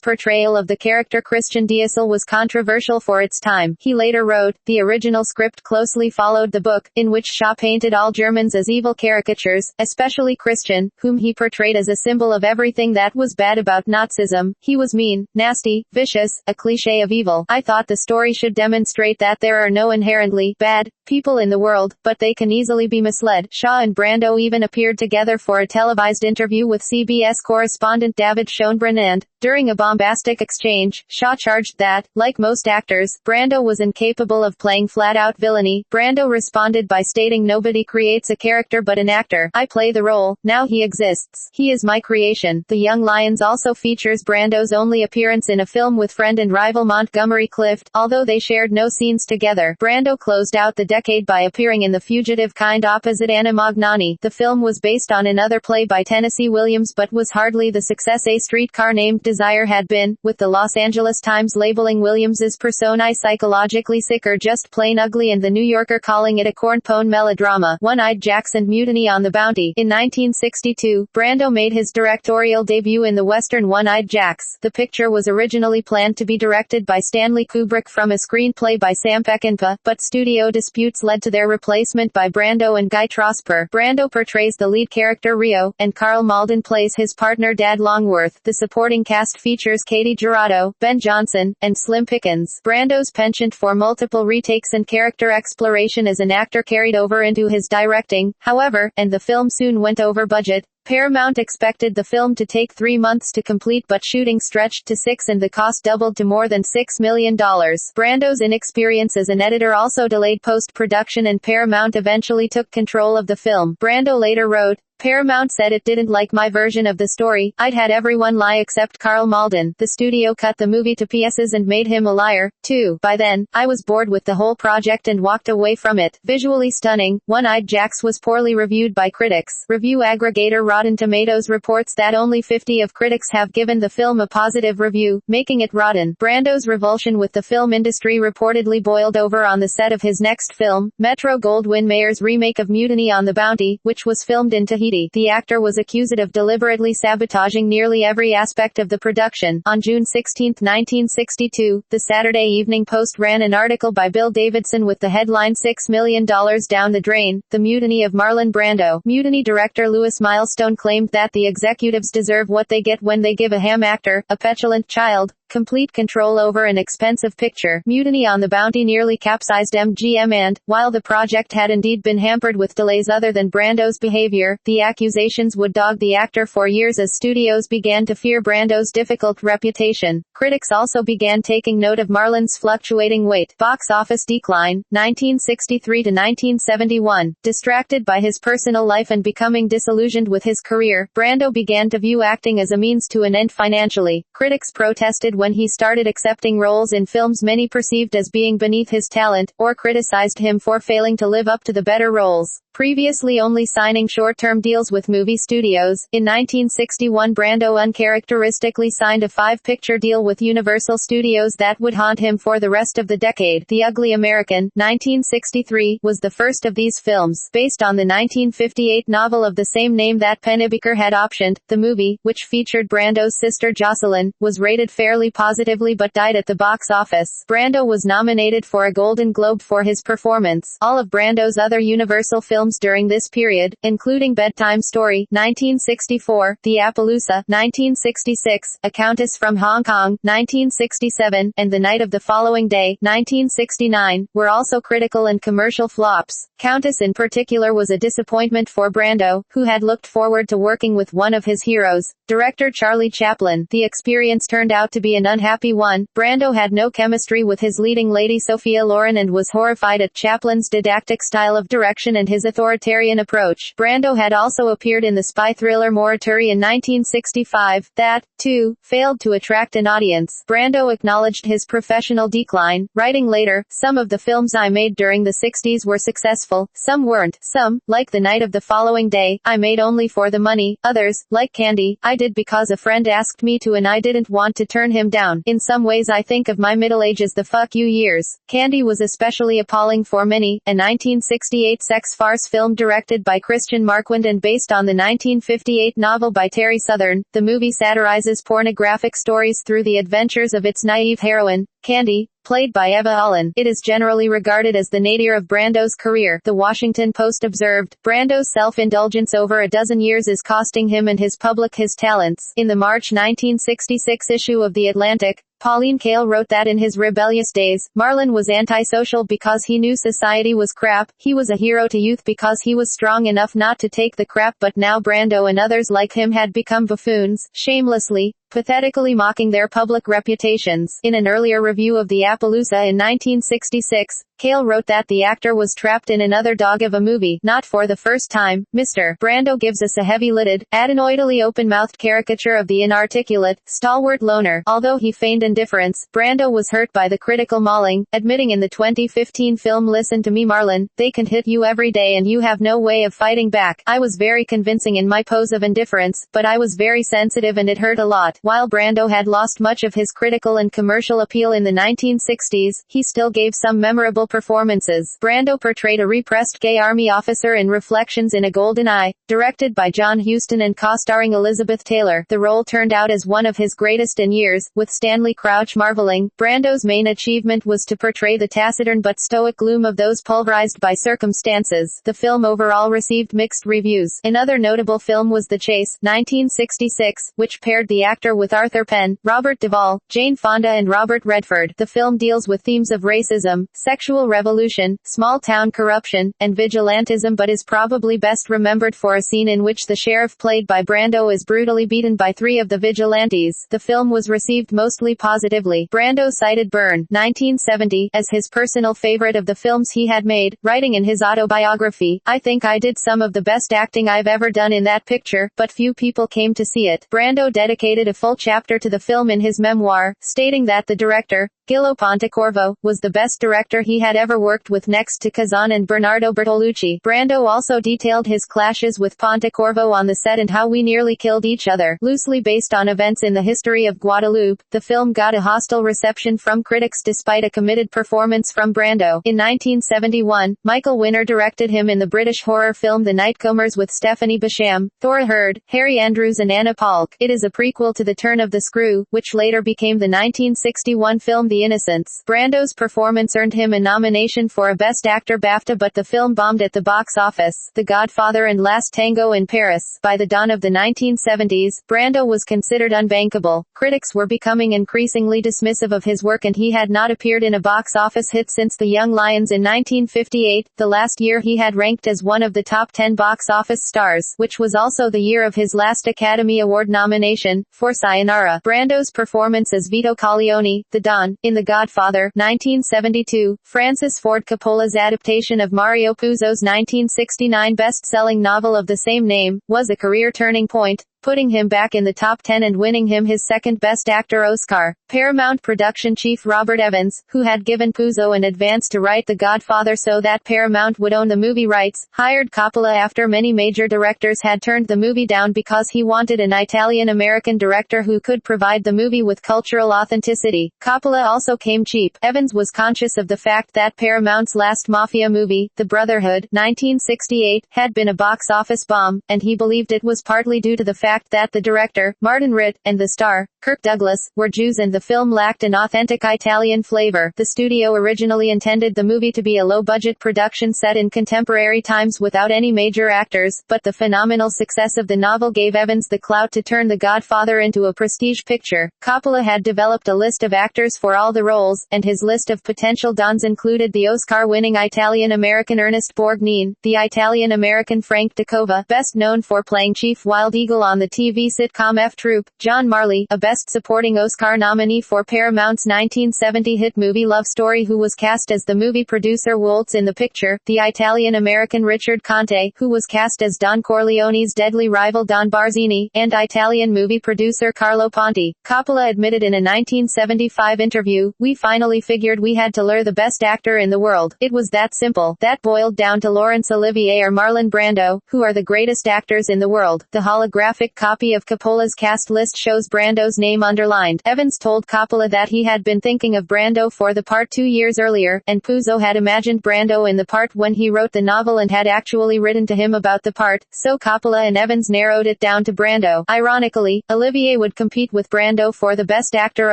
portrayal of the character Christian Diesel was controversial for its time. He later wrote, "The original script closely followed the book, in which Shaw painted all Germans as evil caricatures, especially Christian, whom he portrayed as a symbol of everything that was bad about Nazism. He was mean, nasty, vicious, a cliché of evil. I thought the story should demonstrate that there are no inherently bad people in the world, but they can easily be misled." Shaw and Brando even appeared together for a televised interview with CBS correspondent David Schoenbrunn, and, during a bombastic exchange, Shaw charged that, like most actors, Brando was incapable of playing flat-out villainy. Brando responded by stating, "Nobody creates a character but an actor. I play the role, now he exists. He is my creation." The Young Lions also features Brando's only appearance in a film with friend and rival Montgomery Clift, although they shared no scenes together. Brando closed out the decade by appearing in The Fugitive kind opposite Anna Magnani. The film was based on another play by Tennessee Williams but was hardly the success A Streetcar Named Desire had been, with the Los Angeles Times labeling Williams's persona psychologically sick or just plain ugly, and the New Yorker calling it a cornpone melodrama. One-Eyed Jacks and Mutiny on the Bounty. In 1962, Brando made his directorial debut in the western One-Eyed Jacks. The picture was originally planned to be directed by Stanley Kubrick from a screenplay by Sam Peckinpah, but studio disputes led to their replacement by Brando and Guy Trosper. Brando portrays the lead character Rio, and Carl Malden plays his partner Dad Longworth. The supporting cast features Katie Jurado, Ben Johnson, and Slim Pickens. Brando's penchant for multiple retakes and character exploration as an actor carried over into his directing, however, and the film soon went over budget. Paramount expected the film to take 3 months to complete, but shooting stretched to 6 and the cost doubled to more than $6 million. Brando's inexperience as an editor also delayed post-production, and Paramount eventually took control of the film. Brando later wrote, "Paramount said it didn't like my version of the story. I'd had everyone lie except Carl Malden. The studio cut the movie to pieces and made him a liar, too. By then, I was bored with the whole project and walked away from it." Visually stunning, One-Eyed Jacks was poorly reviewed by critics. Review aggregator Rotten Tomatoes reports that only 50 of critics have given the film a positive review, making it rotten. Brando's revulsion with the film industry reportedly boiled over on the set of his next film, Metro-Goldwyn-Mayer's remake of Mutiny on the Bounty, which was filmed in Tahiti. The actor was accused of deliberately sabotaging nearly every aspect of the production. On June 16, 1962, the Saturday Evening Post ran an article by Bill Davidson with the headline $6 million down the drain, the mutiny of Marlon Brando. Mutiny director Louis Milestone claimed that the executives deserve what they get when they give a ham actor, a petulant child, complete control over an expensive picture. Mutiny on the Bounty nearly capsized MGM and, while the project had indeed been hampered with delays other than Brando's behavior, the accusations would dog the actor for years as studios began to fear Brando's difficult reputation. Critics also began taking note of Marlon's fluctuating weight. Box office decline, 1963 to 1971. Distracted by his personal life and becoming disillusioned with his career, Brando began to view acting as a means to an end financially. Critics protested when he started accepting roles in films many perceived as being beneath his talent, or criticized him for failing to live up to the better roles. Previously only signing short-term deals with movie studios, in 1961 Brando uncharacteristically signed a 5-picture deal with Universal Studios that would haunt him for the rest of the decade. The Ugly American, 1963, was the first of these films, based on the 1958 novel of the same name that Pennebaker had optioned. The movie, which featured Brando's sister Jocelyn, was rated fairly positively but died at the box office. Brando was nominated for a Golden Globe for his performance. All of Brando's other Universal films during this period, including Bedtime Story, 1964, The Appaloosa, 1966, A Countess from Hong Kong, 1967, and The Night of the Following Day, 1969, were also critical and commercial flops. Countess in particular was a disappointment for Brando, who had looked forward to working with one of his heroes, director Charlie Chaplin. The experience turned out to be an unhappy one. Brando had no chemistry with his leading lady Sophia Loren and was horrified at Chaplin's didactic style of direction and his authoritarian approach. Brando had also appeared in the spy thriller Morituri in 1965, that, too, failed to attract an audience. Brando acknowledged his professional decline, writing later, "Some of the films I made during the 60s were successful, some weren't. Some, like The Night of the Following Day, I made only for the money. Others, like Candy, I did because a friend asked me to and I didn't want to turn him down. In some ways I think of my middle age as the fuck you years." Candy was especially appalling for many, a 1968 sex farce film directed by Christian Marquand and based on the 1958 novel by Terry Southern. The movie satirizes pornographic stories through the adventures of its naive heroine, Candy, played by Eva Allen. It is generally regarded as the nadir of Brando's career. The Washington Post observed, "Brando's self-indulgence over a dozen years is costing him and his public his talents." In the March 1966 issue of The Atlantic, Pauline Kael wrote that in his rebellious days, Marlon was antisocial because he knew society was crap. He was a hero to youth because he was strong enough not to take the crap, but now Brando and others like him had become buffoons, shamelessly, pathetically mocking their public reputations. In an earlier review of The Appaloosa in 1966, Kael wrote that the actor was trapped in another dog of a movie. Not for the first time, Mr. Brando gives us a heavy-lidded, adenoidally open-mouthed caricature of the inarticulate, stalwart loner. Although he feigned indifference, Brando was hurt by the critical mauling, admitting in the 2015 film Listen to Me Marlon, "They can hit you every day and you have no way of fighting back. I was very convincing in my pose of indifference, but I was very sensitive and it hurt a lot." While Brando had lost much of his critical and commercial appeal in the 1960s, he still gave some memorable performances. Brando portrayed a repressed gay army officer in Reflections in a Golden Eye, directed by John Huston and co-starring Elizabeth Taylor. The role turned out as one of his greatest in years, with Stanley Crouch marveling. Brando's main achievement was to portray the taciturn but stoic gloom of those pulverized by circumstances. The film overall received mixed reviews. Another notable film was The Chase, 1966, which paired the actor with Arthur Penn, Robert Duvall, Jane Fonda and Robert Redford. The film deals with themes of racism, sexual revolution, small-town corruption, and vigilantism but is probably best remembered for a scene in which the sheriff played by Brando is brutally beaten by 3 of the vigilantes. The film was received mostly positively. Brando cited Burn, 1970, as his personal favorite of the films he had made, writing in his autobiography, "I think I did some of the best acting I've ever done in that picture, but few people came to see it." Brando dedicated a full chapter to the film in his memoir, stating that the director, Gillo Pontecorvo, was the best director he had ever worked with next to Kazan and Bernardo Bertolucci. Brando also detailed his clashes with Pontecorvo on the set and how we nearly killed each other. Loosely based on events in the history of Guadeloupe, the film got a hostile reception from critics despite a committed performance from Brando. In 1971, Michael Winner directed him in the British horror film The Nightcomers with Stephanie Basham, Thora Hird, Harry Andrews and Anna Paulk. It is a prequel to The Turn of the Screw, which later became the 1961 film The Innocents. Brando's performance earned him a nomination for a Best Actor BAFTA, but the film bombed at the box office. The Godfather and Last Tango in Paris. By the dawn of the 1970s, Brando was considered unbankable. Critics were becoming increasingly dismissive of his work and he had not appeared in a box office hit since The Young Lions in 1958, the last year he had ranked as one of the top 10 box office stars, which was also the year of his last Academy Award nomination, for Sayonara. Brando's performance as Vito Corleone, the Don, in The Godfather, 1972, Francis Ford Coppola's adaptation of Mario Puzo's 1969 best-selling novel of the same name, was a career turning point, putting him back in the top 10 and winning him his second Best Actor Oscar. Paramount production chief Robert Evans, who had given Puzo an advance to write The Godfather so that Paramount would own the movie rights, hired Coppola after many major directors had turned the movie down because he wanted an Italian-American director who could provide the movie with cultural authenticity. Coppola also came cheap. Evans was conscious of the fact that Paramount's last mafia movie, The Brotherhood, 1968, had been a box office bomb, and he believed it was partly due to the fact that the director, Martin Ritt, and the star, Kirk Douglas, were Jews and the film lacked an authentic Italian flavor. The studio originally intended the movie to be a low-budget production set in contemporary times without any major actors, but the phenomenal success of the novel gave Evans the clout to turn The Godfather into a prestige picture. Coppola had developed a list of actors for all the roles, and his list of potential dons included the Oscar-winning Italian-American Ernest Borgnine, the Italian-American Frank D'Acova, best known for playing Chief Wild Eagle on the TV sitcom F Troop, John Marley, a Best Supporting Oscar nominee for Paramount's 1970 hit movie Love Story, who was cast as the movie producer Waltz in the Picture, the Italian-American Richard Conte, who was cast as Don Corleone's deadly rival Don Barzini, and Italian movie producer Carlo Ponti. Coppola admitted in a 1975 interview, "We finally figured we had to lure the best actor in the world. It was that simple. That boiled down to Laurence Olivier or Marlon Brando, who are the greatest actors in the world." The holographic copy of Coppola's cast list shows Brando's name underlined. Evans told Coppola that he had been thinking of Brando for the part 2 years earlier, and Puzo had imagined Brando in the part when he wrote the novel and had actually written to him about the part, so Coppola and Evans narrowed it down to Brando. Ironically, Olivier would compete with Brando for the Best Actor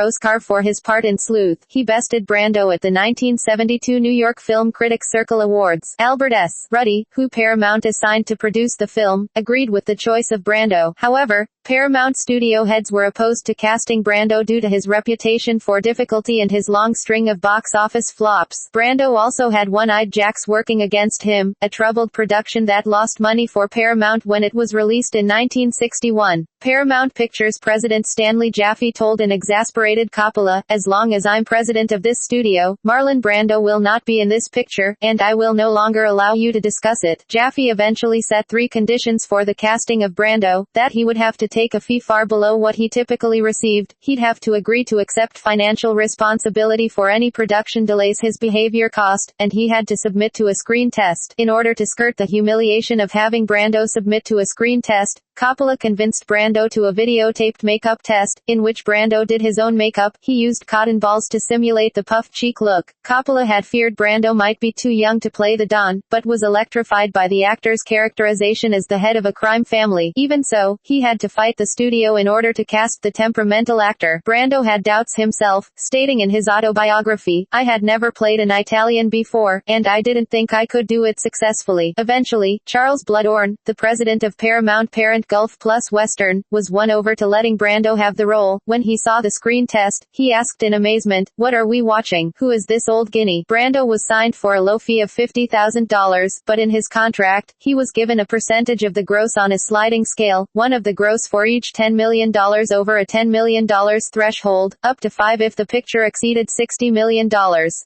Oscar for his part in Sleuth. He bested Brando at the 1972 New York Film Critics Circle Awards. Albert S. Ruddy, who Paramount assigned to produce the film, agreed with the choice of Brando. However, Paramount studio heads were opposed to casting Brando due to his reputation for difficulty and his long string of box office flops. Brando also had One-Eyed Jacks working against him, a troubled production that lost money for Paramount when it was released in 1961. Paramount Pictures president Stanley Jaffe told an exasperated Coppola, "As long as I'm president of this studio, Marlon Brando will not be in this picture, and I will no longer allow you to discuss it." Jaffe eventually set 3 conditions for the casting of Brando: that he would have to take a fee far below what he typically received, he'd have to agree to accept financial responsibility for any production delays his behavior cost, and he had to submit to a screen test. In order to skirt the humiliation of having Brando submit to a screen test, Coppola convinced Brando to a videotaped makeup test, in which Brando did his own makeup. He used cotton balls to simulate the puffed cheek look. Coppola had feared Brando might be too young to play the Don, but was electrified by the actor's characterization as the head of a crime family. Even so, he had to fight the studio in order to cast the temperamental actor. Brando had doubts himself, stating in his autobiography, "I had never played an Italian before, and I didn't think I could do it successfully." Eventually, Charles Bloodhorn, the president of Paramount parent Gulf Plus Western, was won over to letting Brando have the role. When he saw the screen test, he asked in amazement, "What are we watching? Who is this old guinea?" Brando was signed for a low fee of $50,000, but in his contract, he was given a percentage of the gross on a sliding scale, one of the gross for each $10 million over a $10 million threshold, up to 5 if the picture exceeded $60 million.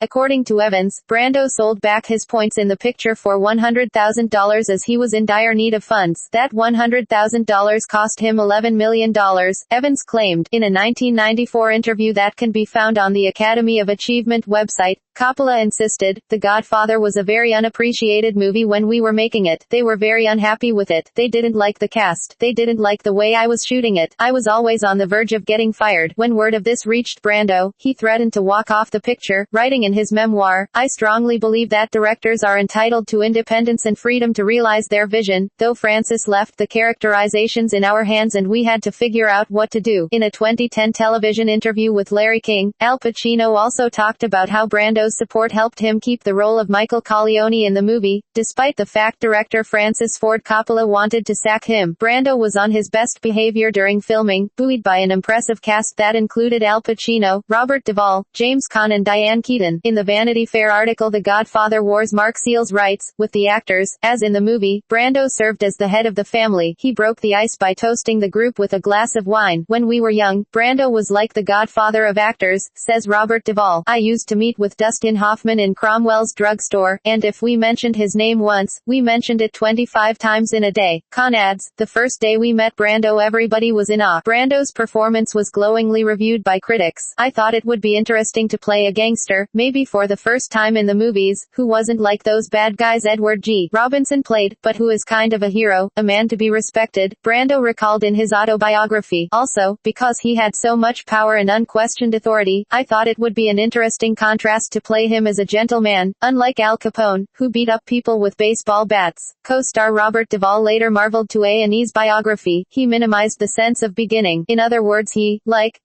According to Evans, Brando sold back his points in the picture for $100,000 as he was in dire need of funds. That $100,000 $100,000 cost him $11 million, Evans claimed. In a 1994 interview that can be found on the Academy of Achievement website, Coppola insisted, "The Godfather was a very unappreciated movie when we were making it. They were very unhappy with it. They didn't like the cast. They didn't like the way I was shooting it. I was always on the verge of getting fired." When word of this reached Brando, he threatened to walk off the picture, writing in his memoir, "I strongly believe that directors are entitled to independence and freedom to realize their vision, though Francis left the characterizations in our hands and we had to figure out what to do." In a 2010 television interview with Larry King, Al Pacino also talked about how Brando's support helped him keep the role of Michael Corleone in the movie, despite the fact director Francis Ford Coppola wanted to sack him. Brando was on his best behavior during filming, buoyed by an impressive cast that included Al Pacino, Robert Duvall, James Caan and Diane Keaton. In the Vanity Fair article The Godfather Wars, Mark Seals writes, "With the actors, as in the movie, Brando served as the head of the family. He broke the ice by toasting the group with a glass of wine. When we were young, Brando was like the godfather of actors," says Robert Duvall. "I used to meet with Dustin Hoffman in Cromwell's drugstore, and if we mentioned his name once, we mentioned it 25 times in a day." Caan adds, "The first day we met Brando everybody was in awe." Brando's performance was glowingly reviewed by critics. "I thought it would be interesting to play a gangster, maybe for the first time in the movies, who wasn't like those bad guys Edward G. Robinson played, but who is kind of a hero, a man to be respected," Brando recalled in his autobiography. "Also, because he had so much power and unquestioned authority, I thought it would be an interesting contrast to play him as a gentleman, unlike Al Capone, who beat up people with baseball bats." Co-star Robert Duvall later marveled to A&E's biography, "He minimized the sense of beginning. In other words, he,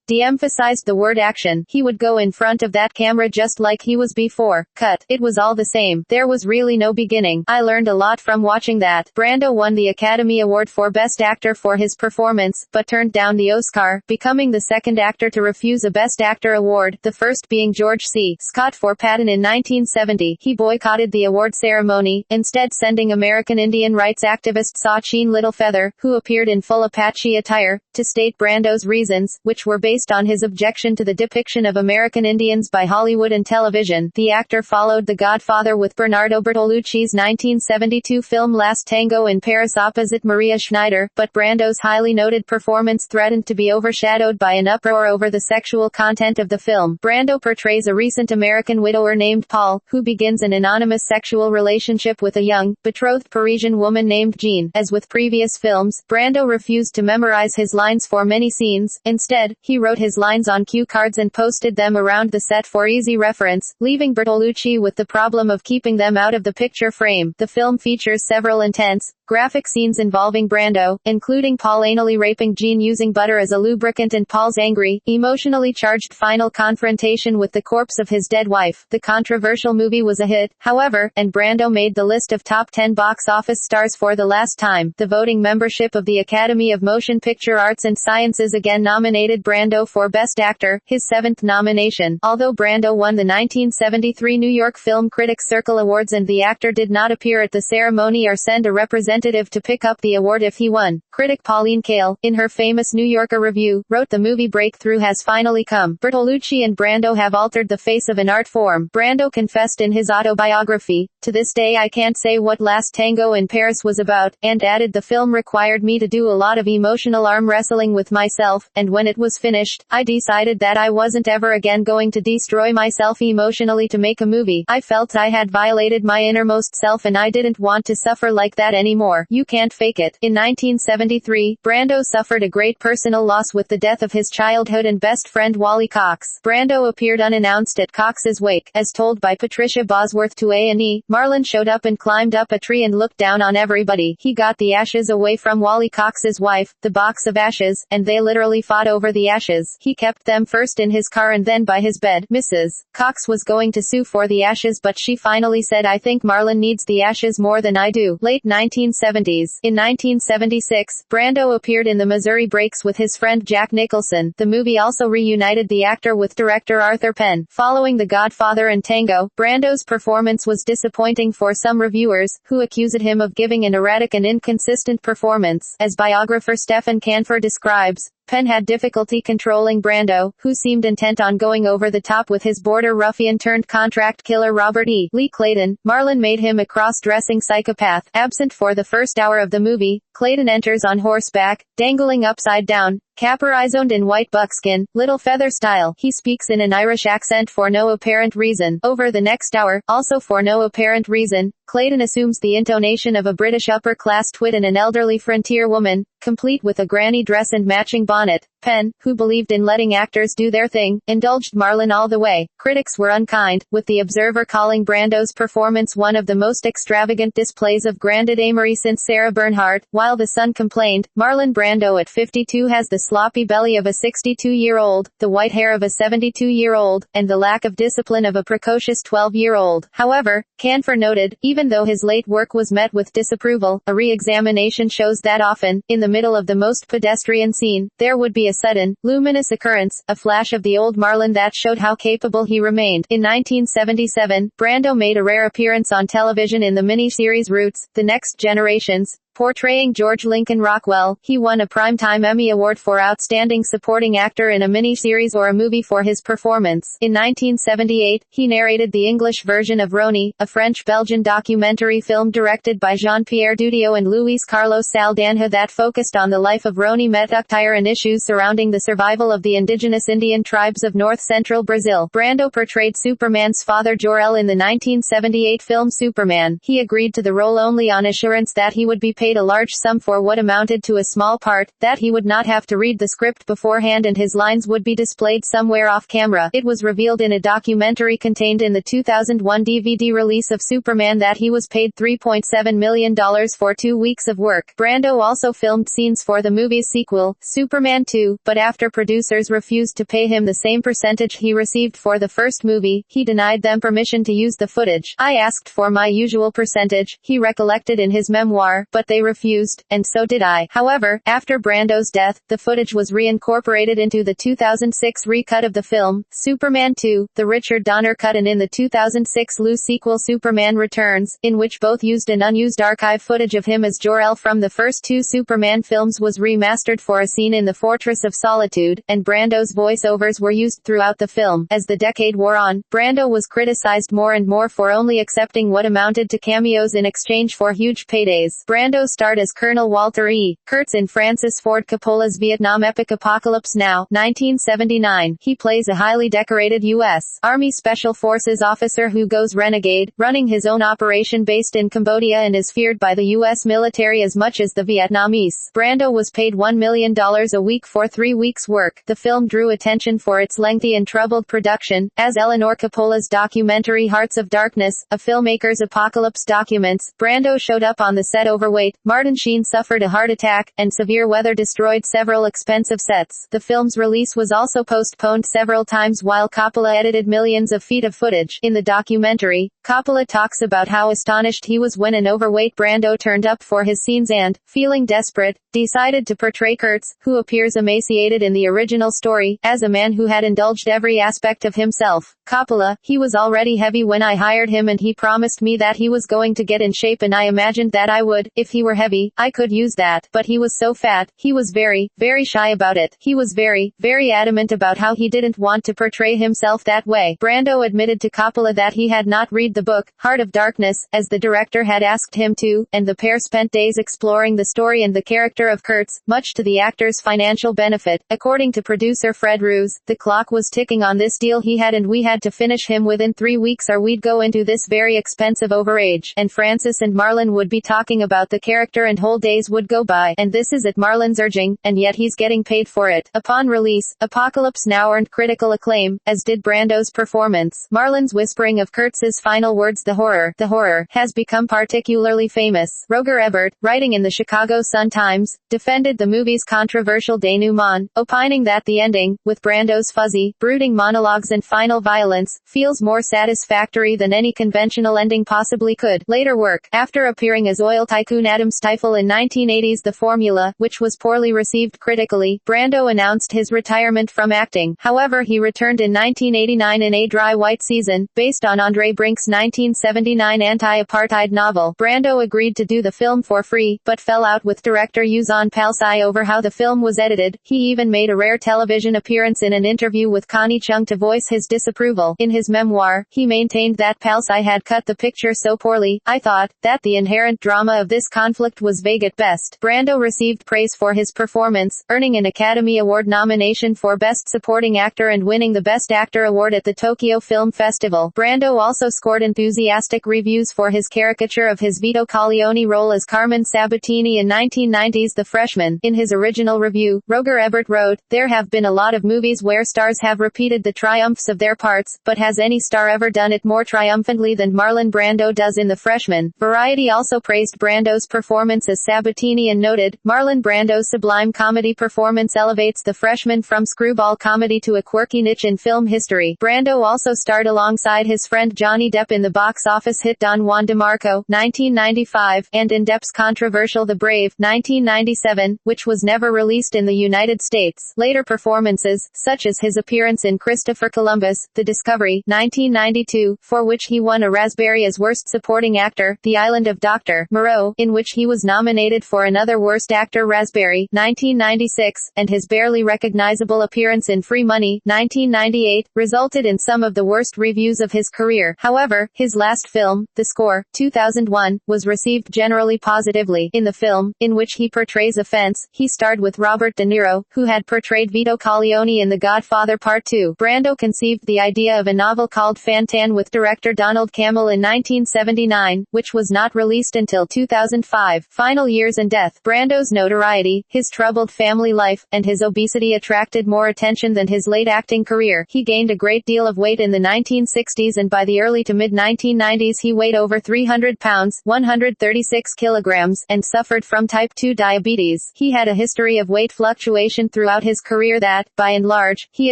de-emphasized the word action. He would go in front of that camera just like he was before. Cut. It was all the same. There was really no beginning. I learned a lot from watching that." Brando won the Academy Award for Best Actor for his performance, but turned down the Oscar, becoming the second actor to refuse a Best Actor award, the first being George C. Scott for Patton in 1970. He boycotted the award ceremony, instead sending American Indian rights activist Sachin Littlefeather, who appeared in full Apache attire, to state Brando's reasons, which were based on his objection to the depiction of American Indians by Hollywood and television. The actor followed The Godfather with Bernardo Bertolucci's 1972 film Last Tango in Paris opposite Maria Schneider, but Brando's highly noted performance threatened to be overshadowed by an uproar over the sexual content of the film. Brando portrays a recent American widower named Paul, who begins an anonymous sexual relationship with a young, betrothed Parisian woman named Jean. As with previous films, Brando refused to memorize his lines for many scenes. Instead, he wrote his lines on cue cards and posted them around the set for easy reference, leaving Bertolucci with the problem of keeping them out of the picture frame. The film features several intense, graphic scenes involving Brando, including Paul anally raping Jean using butter as a lubricant and Paul's angry, emotionally charged final confrontation with the corpse of his dead wife. The controversial movie was a hit, however, and Brando made the list of top 10 box office stars for the last time. The voting membership of the Academy of Motion Picture Arts and Sciences again nominated Brando for Best Actor, his 7th nomination. Although Brando won the 1973 New York Film Critics Circle Awards and the actor did not appear at the ceremony or send a representative to pick up the award if he won, critic Pauline Kael, in her famous New Yorker review, wrote, "The movie breakthrough has finally come. Bertolucci and Brando have altered the face of an art form." Brando confessed in his autobiography, "To this day I can't say what Last Tango in Paris was about," and added, "The film required me to do a lot of emotional arm wrestling with myself, and when it was finished, I decided that I wasn't ever again going to destroy myself emotionally to make a movie. I felt I had violated my innermost self and I didn't want to suffer like that anymore. You can't fake it." In 1973, Brando suffered a great personal loss with the death of his childhood and best friend Wally Cox. Brando appeared unannounced at Cox's wake. As told by Patricia Bosworth to A&E, Marlon showed up and climbed up a tree and looked down on everybody. He got the ashes away from Wally Cox's wife, the box of ashes, and they literally fought over the ashes. He kept them first in his car and then by his bed. Mrs. Cox was going to sue for the ashes but she finally said, "I think Marlon needs the ashes more than I do." Late 1970s. In 1976, Brando appeared in The Missouri Breaks with his friend Jack Nicholson. The movie also reunited the actor with director Arthur Penn. Following The Godfather and Tango, Brando's performance was disappointing. disappointing for some reviewers, who accused him of giving an erratic and inconsistent performance. As biographer Stephen Canfor describes, Penn had difficulty controlling Brando, who seemed intent on going over the top with his border ruffian-turned-contract killer Robert E. Lee Clayton. Marlon made him a cross-dressing psychopath. Absent for the first hour of the movie, Clayton enters on horseback, dangling upside down, caparizoned in white buckskin, little feather style. He speaks in an Irish accent for no apparent reason. Over the next hour, also for no apparent reason, Clayton assumes the intonation of a British upper-class twit and an elderly frontier woman, complete with a granny dress and matching bonnet. Penn, who believed in letting actors do their thing, indulged Marlon all the way. Critics were unkind, with The Observer calling Brando's performance one of the most extravagant displays of grandidamery since Sarah Bernhardt, while The Sun complained, Marlon Brando at 52 has the sloppy belly of a 62-year-old, the white hair of a 72-year-old, and the lack of discipline of a precocious 12-year-old. However, Canfor noted, even though his late work was met with disapproval, a re-examination shows that often, in the middle of the most pedestrian scene, there would be a sudden, luminous occurrence, a flash of the old Marlon that showed how capable he remained. In 1977, Brando made a rare appearance on television in the miniseries Roots, The Next Generations. Portraying George Lincoln Rockwell, he won a Primetime Emmy Award for Outstanding Supporting Actor in a Miniseries or a Movie for his performance. In 1978, he narrated the English version of Roni, a French-Belgian documentary film directed by Jean-Pierre Dudio and Luis Carlos Saldanha that focused on the life of Roni Metuktire and issues surrounding the survival of the indigenous Indian tribes of north-central Brazil. Brando portrayed Superman's father Jor-El in the 1978 film Superman. He agreed to the role only on assurance that he would be paid a large sum for what amounted to a small part, that he would not have to read the script beforehand and his lines would be displayed somewhere off camera. It was revealed in a documentary contained in the 2001 DVD release of Superman that he was paid $3.7 million for 2 weeks of work. Brando also filmed scenes for the movie's sequel, Superman 2, but after producers refused to pay him the same percentage he received for the first movie, he denied them permission to use the footage. "I asked for my usual percentage," he recollected in his memoir, "but they refused, and so did I." However, after Brando's death, the footage was reincorporated into the 2006 recut of the film, Superman 2, the Richard Donner cut, and in the 2006 loose sequel Superman Returns, in which both used and unused archive footage of him as Jor-El from the first 2 Superman films was remastered for a scene in the Fortress of Solitude, and Brando's voiceovers were used throughout the film. As the decade wore on, Brando was criticized more and more for only accepting what amounted to cameos in exchange for huge paydays. Brando starred as Colonel Walter E. Kurtz in Francis Ford Coppola's Vietnam epic Apocalypse Now, 1979. He plays a highly decorated U.S. Army Special Forces officer who goes renegade, running his own operation based in Cambodia and is feared by the U.S. military as much as the Vietnamese. Brando was paid $1 million a week for 3 weeks' work. The film drew attention for its lengthy and troubled production, as Eleanor Coppola's documentary Hearts of Darkness, a filmmaker's apocalypse documents. Brando showed up on the set overweight, Martin Sheen suffered a heart attack, and severe weather destroyed several expensive sets. The film's release was also postponed several times while Coppola edited millions of feet of footage. In the documentary, Coppola talks about how astonished he was when an overweight Brando turned up for his scenes and, feeling desperate, decided to portray Kurtz, who appears emaciated in the original story, as a man who had indulged every aspect of himself. Coppola, "He was already heavy when I hired him and he promised me that he was going to get in shape and I imagined that I would, if he were heavy, I could use that, but he was so fat, he was very, very shy about it. He was very, very adamant about how he didn't want to portray himself that way." Brando admitted to Coppola that he had not read the book, Heart of Darkness, as the director had asked him to, and the pair spent days exploring the story and the character of Kurtz, much to the actor's financial benefit. According to producer Fred Roos, "The clock was ticking on this deal he had and we had to finish him within 3 weeks or we'd go into this very expensive overage. And Francis and Marlon would be talking about the character and whole days would go by, and this is at Marlon's urging, and yet he's getting paid for it." Upon release, Apocalypse Now earned critical acclaim, as did Brando's performance. Marlon's whispering of Kurtz's final words, the horror, has become particularly famous. Roger Ebert, writing in the Chicago Sun-Times, defended the movie's controversial denouement, opining that the ending, with Brando's fuzzy, brooding monologues and final violence, violence, feels more satisfactory than any conventional ending possibly could. Later work. After appearing as oil tycoon Adam Stifel in 1980's The Formula, which was poorly received critically, Brando announced his retirement from acting. However, he returned in 1989 in A Dry White Season, based on Andre Brink's 1979 anti-apartheid novel. Brando agreed to do the film for free, but fell out with director Yuzan Palsai over how the film was edited. He even made a rare television appearance in an interview with Connie Chung to voice his disapproval. In his memoir, he maintained that Palsai had cut the picture so poorly, "I thought that the inherent drama of this conflict was vague at best." Brando received praise for his performance, earning an Academy Award nomination for Best Supporting Actor and winning the Best Actor award at the Tokyo Film Festival. Brando also scored enthusiastic reviews for his caricature of his Vito Corleone role as Carmen Sabatini in 1990's The Freshman. In his original review, Roger Ebert wrote, "There have been a lot of movies where stars have repeated the triumphs of their parts, but has any star ever done it more triumphantly than Marlon Brando does in The Freshman?" Variety also praised Brando's performance as Sabatini and noted, "Marlon Brando's sublime comedy performance elevates The Freshman from screwball comedy to a quirky niche in film history." Brando also starred alongside his friend Johnny Depp in the box office hit Don Juan DeMarco, 1995, and in Depp's controversial The Brave, 1997, which was never released in the United States. Later performances, such as his appearance in Christopher Columbus, The Discovery, 1992, for which he won a Raspberry as Worst Supporting Actor, The Island of Dr. Moreau, in which he was nominated for another Worst Actor Raspberry, 1996, and his barely recognizable appearance in Free Money, 1998, resulted in some of the worst reviews of his career. However, his last film, The Score, 2001, was received generally positively. In the film, in which he portrays a fence, he starred with Robert De Niro, who had portrayed Vito Corleone in The Godfather Part 2. Brando conceived the idea of a novel called Fantan with director Donald Cammell in 1979, which was not released until 2005. Final years and death. Brando's notoriety, his troubled family life, and his obesity attracted more attention than his late acting career. He gained a great deal of weight in the 1960s and by the early to mid-1990s he weighed over 300 pounds, 136 kilograms, and suffered from type 2 diabetes. He had a history of weight fluctuation throughout his career that, by and large, he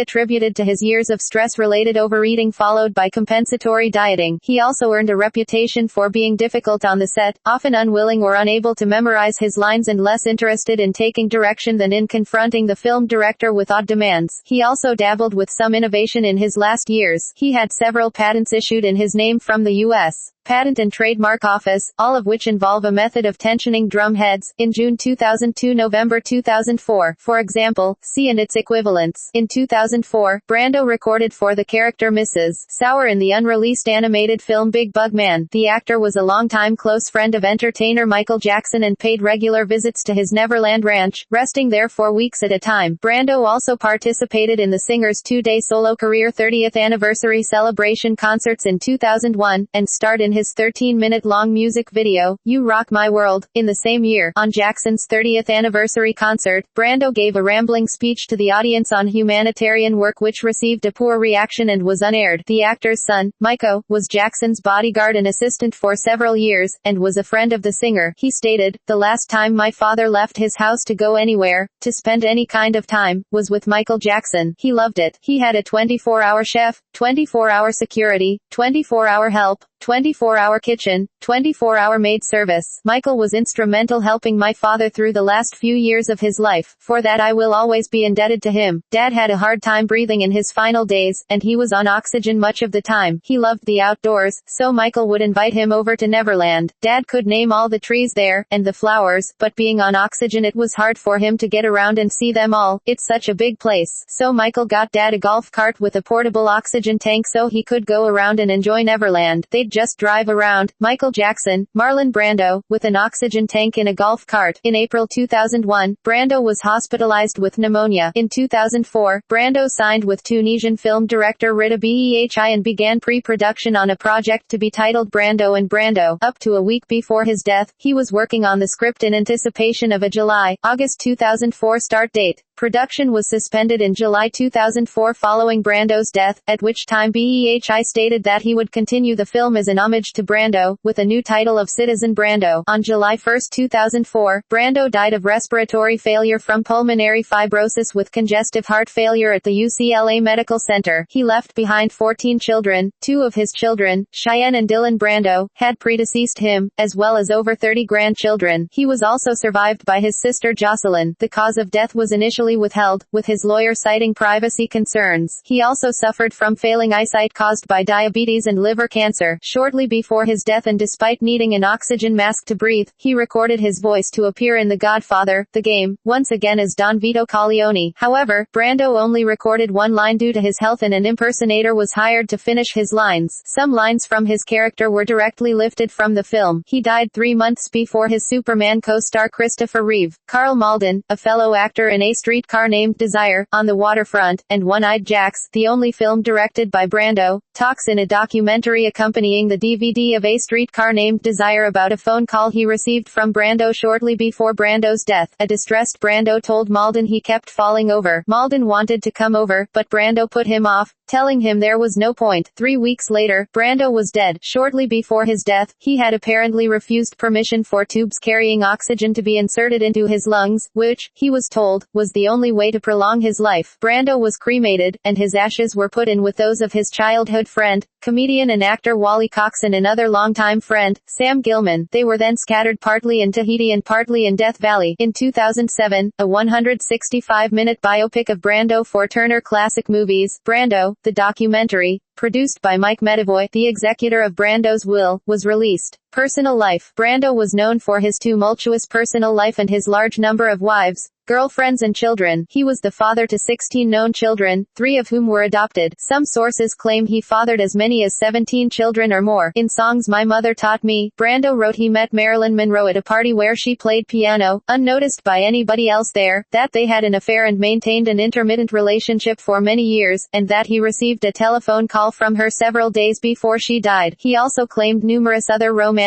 attributed to his years of stress-related overeating followed by compensatory dieting. He also earned a reputation for being difficult on the set, often unwilling or unable to memorize his lines and less interested in taking direction than in confronting the film director with odd demands. He also dabbled with some innovation in his last years. He had several patents issued in his name from the U.S. Patent and Trademark Office, all of which involve a method of tensioning drum heads, in June 2002 November 2004. For example, see and its equivalents. In 2004, Brando recorded for the character Mrs. Sauer in the unreleased animated film Big Bug Man. The actor was a longtime close friend of entertainer Michael Jackson and paid regular visits to his Neverland Ranch, resting there for weeks at a time. Brando also participated in the singer's two-day solo career 30th anniversary celebration concerts in 2001, and starred in his 13-minute-long music video, You Rock My World, in the same year. On Jackson's 30th anniversary concert, Brando gave a rambling speech to the audience on humanitarian work which received a poor reaction and was unaired. The actor's son, Michael, was Jackson's bodyguard and assistant for several years, and was a friend of the singer. He stated, "The last time my father left his house to go anywhere, to spend any kind of time, was with Michael Jackson. He loved it. He had a 24-hour chef, 24-hour security, 24-hour help, 24-hour kitchen, 24-hour maid service. Michael was instrumental helping my father through the last few years of his life. For that I will always be indebted to him. Dad had a hard time breathing in his final days, and he was on oxygen much of the time. He loved the outdoors, so Michael would invite him over to Neverland. Dad could name all the trees there, and the flowers, but being on oxygen it was hard for him to get around and see them all. It's such a big place. So Michael got Dad a golf cart with a portable oxygen tank so he could go around and enjoy Neverland. They'd just drive around." Michael Jackson, Marlon Brando, with an oxygen tank in a golf cart. In April 2001, Brando was hospitalized with pneumonia. In 2004, Brando signed with Tunisian film director Rida Behi and began pre-production on a project to be titled Brando and Brando. Up to a week before his death, he was working on the script in anticipation of a July-August 2004 start date. Production was suspended in July 2004 following Brando's death, at which time BEHI stated that he would continue the film as an homage to Brando, with a new title of Citizen Brando. On July 1, 2004, Brando died of respiratory failure from pulmonary fibrosis with congestive heart failure at the UCLA Medical Center. He left behind 14 children. 2 of his children, Cheyenne and Dylan Brando, had predeceased him, as well as over 30 grandchildren. He was also survived by his sister Jocelyn. The cause of death was initially withheld, with his lawyer citing privacy concerns. He also suffered from failing eyesight caused by diabetes and liver cancer. Shortly before his death and despite needing an oxygen mask to breathe, he recorded his voice to appear in The Godfather, The Game, once again as Don Vito Corleone. However, Brando only recorded one line due to his health and an impersonator was hired to finish his lines. Some lines from his character were directly lifted from the film. He died 3 months before his Superman co-star Christopher Reeve. Karl Malden, a fellow actor in A Streetcar Named Desire, On the Waterfront, and One-Eyed Jacks, the only film directed by Brando, talks in a documentary accompanying the DVD of A Streetcar Named Desire about a phone call he received from Brando shortly before Brando's death. A distressed Brando told Malden he kept falling over. Malden wanted to come over, but Brando put him off, telling him there was no point. 3 weeks later, Brando was dead. Shortly before his death, he had apparently refused permission for tubes carrying oxygen to be inserted into his lungs, which, he was told, was the only way to prolong his life. Brando was cremated, and his ashes were put in with those of his childhood friend, comedian and actor Wally Cox and another longtime friend, Sam Gilman. They were then scattered partly in Tahiti and partly in Death Valley. In 2007, a 165-minute biopic of Brando for Turner Classic Movies, Brando, the documentary, produced by Mike Medavoy, the executor of Brando's will, was released. Personal life. Brando was known for his tumultuous personal life and his large number of wives, girlfriends and children. He was the father to 16 known children, 3 of whom were adopted. Some sources claim he fathered as many as 17 children or more. In songs My Mother Taught Me, Brando wrote he met Marilyn Monroe at a party where she played piano, unnoticed by anybody else there, that they had an affair and maintained an intermittent relationship for many years, and that he received a telephone call from her several days before she died. He also claimed numerous other romances,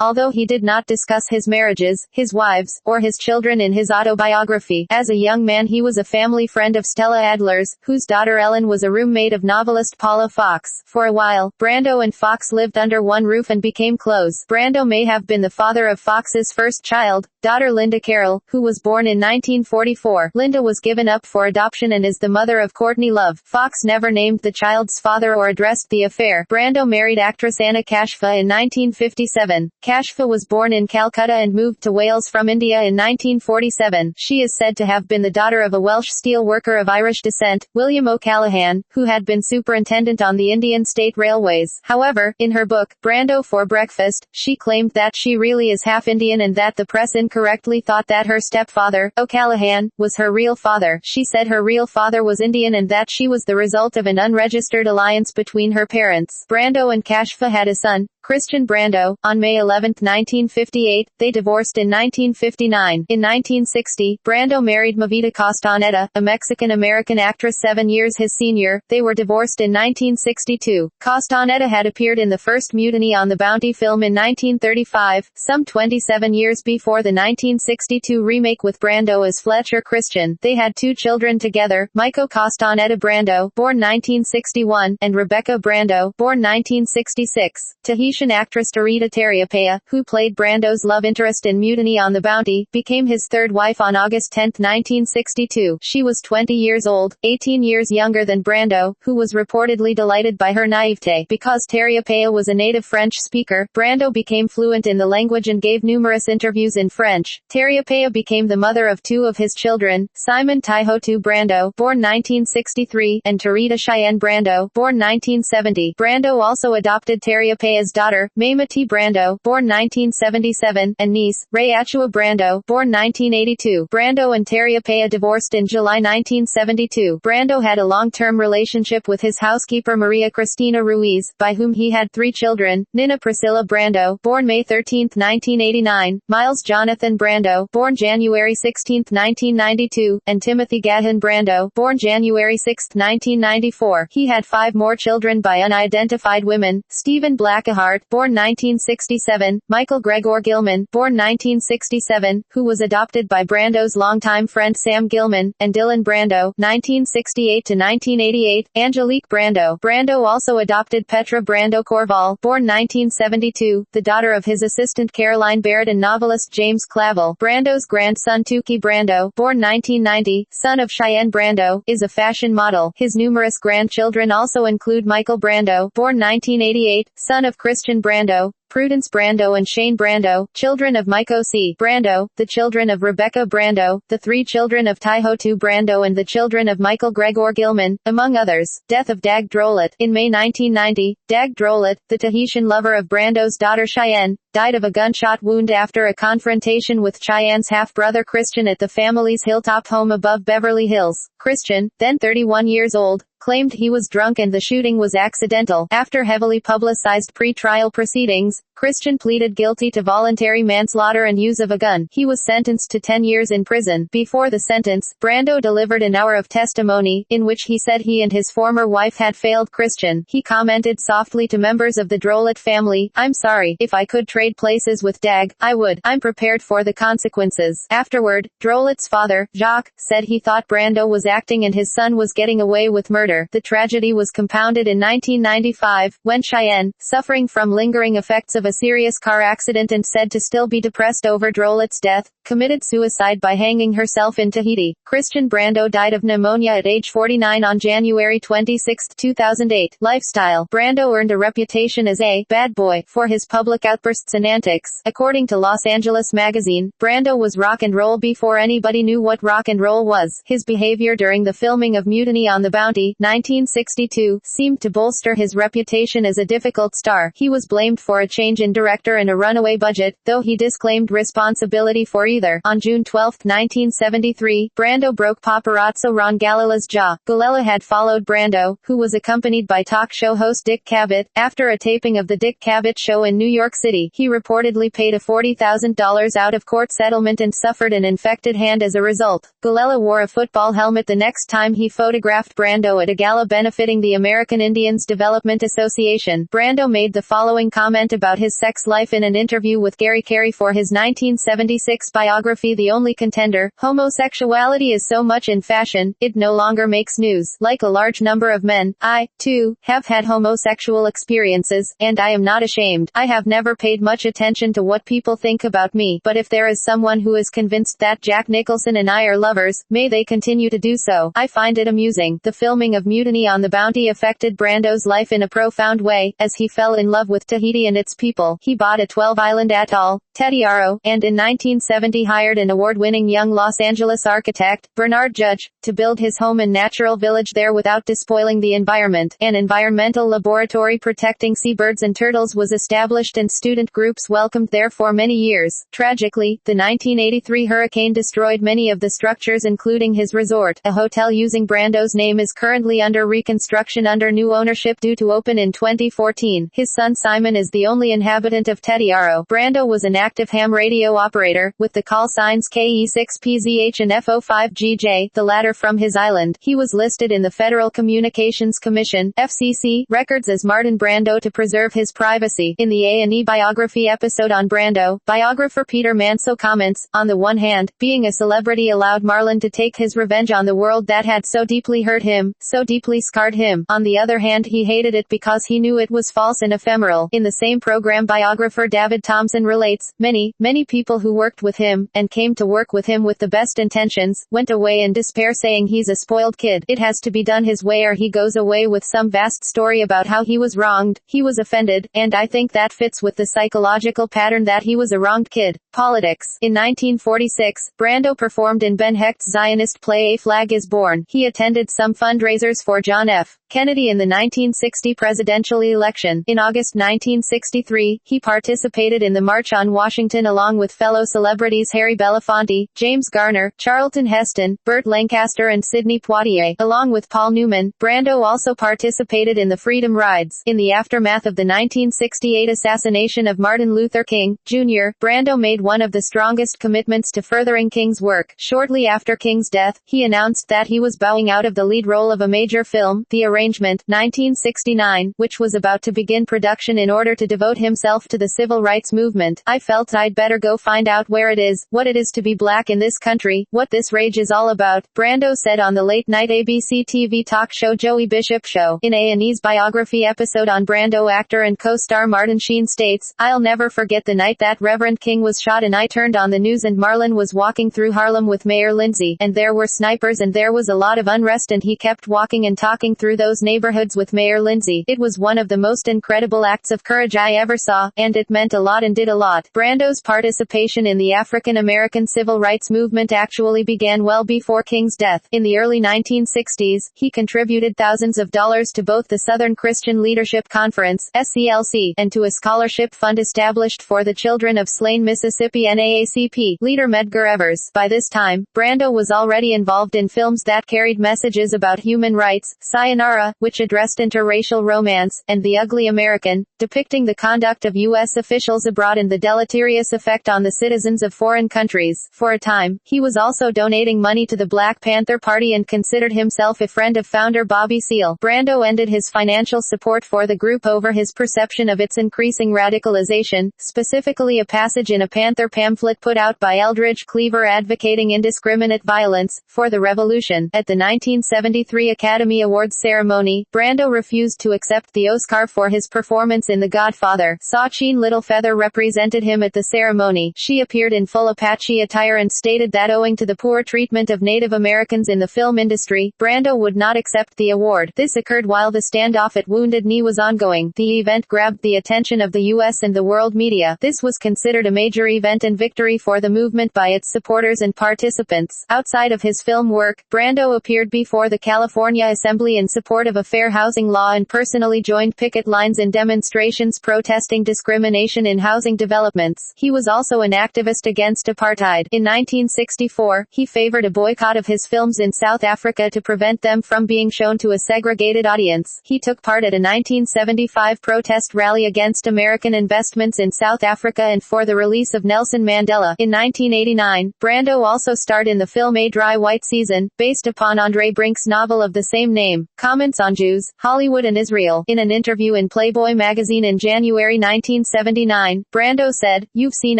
although he did not discuss his marriages, his wives, or his children in his autobiography. As a young man he was a family friend of Stella Adler's, whose daughter Ellen was a roommate of novelist Paula Fox. For a while, Brando and Fox lived under one roof and became close. Brando may have been the father of Fox's first child, daughter Linda Carroll, who was born in 1944. Linda was given up for adoption and is the mother of Courtney Love. Fox never named the child's father or addressed the affair. Brando married actress Anna Kashfa in 1957. Kashfa was born in Calcutta and moved to Wales from India in 1947. She is said to have been the daughter of a Welsh steel worker of Irish descent, William O'Callaghan, who had been superintendent on the Indian State Railways. However, in her book, Brando for Breakfast, she claimed that she really is half Indian and that the press incorrectly thought that her stepfather, O'Callaghan, was her real father. She said her real father was Indian and that she was the result of an unregistered alliance between her parents. Brando and Kashfa had a son, Christian Brando. On May 11, 1958, they divorced in 1959. In 1960, Brando married Movita Castaneda, a Mexican-American actress 7 years his senior. They were divorced in 1962. Castaneda had appeared in the first Mutiny on the Bounty film in 1935, some 27 years before the 1962 remake with Brando as Fletcher Christian. They had 2 children together, Michael Castaneda Brando, born 1961, and Rebecca Brando, born 1966. Tahitian actress Tarita Terriapea, who played Brando's love interest in Mutiny on the Bounty, became his third wife on August 10, 1962. She was 20 years old, 18 years younger than Brando, who was reportedly delighted by her naivete. Because Terriapea was a native French speaker, Brando became fluent in the language and gave numerous interviews in French. Terriapea became the mother of 2 of his children, Simon Taihotu Brando, born 1963, and Tarita Cheyenne Brando, born 1970. Brando also adopted Terriapea's daughter, Maimati Brando, born 1977, and niece, Ray Achua Brando, born 1982. Brando and Terriapea divorced in July 1972. Brando had a long-term relationship with his housekeeper Maria Cristina Ruiz, by whom he had 3 children, Nina Priscilla Brando, born May 13, 1989, Miles Jonathan Brando, born January 16, 1992, and Timothy Gahan Brando, born January 6, 1994. He had 5 more children by unidentified women, Stephen Blackahart, born 1960, 1967, Michael Gregor Gilman, born 1967, who was adopted by Brando's longtime friend Sam Gilman, and Dylan Brando, 1968 to 1988, Angelique Brando. Brando also adopted Petra Brando Corval, born 1972, the daughter of his assistant Caroline Baird and novelist James Clavell. Brando's grandson Tukey Brando, born 1990, son of Cheyenne Brando, is a fashion model. His numerous grandchildren also include Michael Brando, born 1988, son of Christian Brando, Prudence Brando and Shane Brando, children of Michael C. Brando, the children of Rebecca Brando, the three children of Taihotu Brando and the children of Michael Gregor Gilman, among others. Death of Dag Drolet. In May 1990, Dag Drolet, the Tahitian lover of Brando's daughter Cheyenne, died of a gunshot wound after a confrontation with Cheyenne's half-brother Christian at the family's hilltop home above Beverly Hills. Christian, then 31 years old, claimed he was drunk and the shooting was accidental. After heavily publicized pre-trial proceedings, Christian pleaded guilty to voluntary manslaughter and use of a gun. He was sentenced to 10 years in prison. Before the sentence, Brando delivered an hour of testimony, in which he said he and his former wife had failed Christian. He commented softly to members of the Drolet family, "I'm sorry. If I could trade places with Dag, I would. I'm prepared for the consequences." Afterward, Drolet's father, Jacques, said he thought Brando was acting and his son was getting away with murder. The tragedy was compounded in 1995, when Cheyenne, suffering from lingering effects of a serious car accident and said to still be depressed over Drolet's death, committed suicide by hanging herself in Tahiti. Christian Brando died of pneumonia at age 49 on January 26, 2008. Lifestyle. Brando earned a reputation as a bad boy for his public outbursts and antics. According to Los Angeles magazine, Brando was rock and roll before anybody knew what rock and roll was. His behavior during the filming of Mutiny on the Bounty, 1962, seemed to bolster his reputation as a difficult star. He was blamed for a change in director and a runaway budget, though he disclaimed responsibility for either. On June 12, 1973, Brando broke paparazzo Ron Gallila's jaw. Gallela had followed Brando, who was accompanied by talk show host Dick Cavett, after a taping of the Dick Cavett Show in New York City. He reportedly paid a $40,000 out-of-court settlement and suffered an infected hand as a result. Gallela wore a football helmet the next time he photographed Brando at a gala benefiting the American Indians Development Association. Brando made the following comment about his sex life in an interview with Gary Carey for his 1976 biography The Only Contender: "Homosexuality is so much in fashion, it no longer makes news. Like a large number of men, I, too, have had homosexual experiences, and I am not ashamed. I have never paid much attention to what people think about me, but if there is someone who is convinced that Jack Nicholson and I are lovers, may they continue to do so. I find it amusing." The filming of Mutiny on the Bounty affected Brando's life in a profound way, as he fell in love with Tahiti and its people. He bought a 12-island atoll, Tetiaro, and in 1970 hired an award-winning young Los Angeles architect, Bernard Judge, to build his home and natural village there without despoiling the environment. An environmental laboratory protecting seabirds and turtles was established and student groups welcomed there for many years. Tragically, the 1983 hurricane destroyed many of the structures including his resort. A hotel using Brando's name is currently under reconstruction under new ownership due to open in 2014. His son Simon is the only inhabitant of Tetiaro. Brando was an active ham radio operator, with the call signs KE6PZH and FO5GJ, the latter from his island. He was listed in the Federal Communications Commission, FCC, records as Martin Brando to preserve his privacy. In the A&E biography episode on Brando, biographer Peter Manso comments, "On the one hand, being a celebrity allowed Marlon to take his revenge on the world that had so deeply hurt him, so deeply scarred him. On the other hand, he hated it because he knew it was false and ephemeral." In the same program, biographer David Thompson relates, many people who worked with him, and came to work with him with the best intentions, went away in despair saying he's a spoiled kid. It has to be done his way or he goes away with some vast story about how he was wronged, he was offended, and I think that fits with the psychological pattern that he was a wronged kid. Politics. In 1946, Brando performed in Ben Hecht's Zionist play A Flag is Born. He attended some fundraisers for John F. Kennedy in the 1960 presidential election. In August 1963, he participated in the March on Washington along with fellow celebrities Harry Belafonte, James Garner, Charlton Heston, Burt Lancaster and Sidney Poitier. Along with Paul Newman, Brando also participated in the Freedom Rides. In the aftermath of the 1968 assassination of Martin Luther King, Jr., Brando made one of the strongest commitments to furthering King's work. Shortly after King's death, he announced that he was bowing out of the lead role of a major film, The Arraignment Arrangement, 1969, which was about to begin production in order to devote himself to the civil rights movement. I felt I'd better go find out where it is, what it is to be black in this country, what this rage is all about, Brando said on the late-night ABC TV talk show Joey Bishop Show. In A&E's biography episode on Brando, actor and co-star Martin Sheen states, "I'll never forget the night that Reverend King was shot and I turned on the news and Marlon was walking through Harlem with Mayor Lindsay, and there were snipers and there was a lot of unrest and he kept walking and talking through those neighborhoods with Mayor Lindsay. It was one of the most incredible acts of courage I ever saw, and it meant a lot and did a lot." Brando's participation in the African American civil rights movement actually began well before King's death. In the early 1960s, he contributed thousands of dollars to both the Southern Christian Leadership Conference, SCLC, and to a scholarship fund established for the children of slain Mississippi NAACP leader Medgar Evers. By this time, Brando was already involved in films that carried messages about human rights, Sayonara, which addressed interracial romance, and The Ugly American, depicting the conduct of U.S. officials abroad and the deleterious effect on the citizens of foreign countries. For a time, he was also donating money to the Black Panther Party and considered himself a friend of founder Bobby Seale. Brando ended his financial support for the group over his perception of its increasing radicalization, specifically a passage in a Panther pamphlet put out by Eldridge Cleaver advocating indiscriminate violence for the revolution. At the 1973 Academy Awards ceremony, Brando refused to accept the Oscar for his performance in The Godfather. Sacheen Littlefeather represented him at the ceremony. She appeared in full Apache attire and stated that owing to the poor treatment of Native Americans in the film industry, Brando would not accept the award. This occurred while the standoff at Wounded Knee was ongoing. The event grabbed the attention of the U.S. and the world media. This was considered a major event and victory for the movement by its supporters and participants. Outside of his film work, Brando appeared before the California Assembly in support of a fair housing law and personally joined picket lines and demonstrations protesting discrimination in housing developments. He was also an activist against apartheid. In 1964, he favored a boycott of his films in South Africa to prevent them from being shown to a segregated audience. He took part at a 1975 protest rally against American investments in South Africa and for the release of Nelson Mandela. In 1989, Brando also starred in the film A Dry White Season, based upon Andre Brink's novel of the same name. Comments on Jews, Hollywood and Israel. In an interview in Playboy magazine in January 1979, Brando said, "You've seen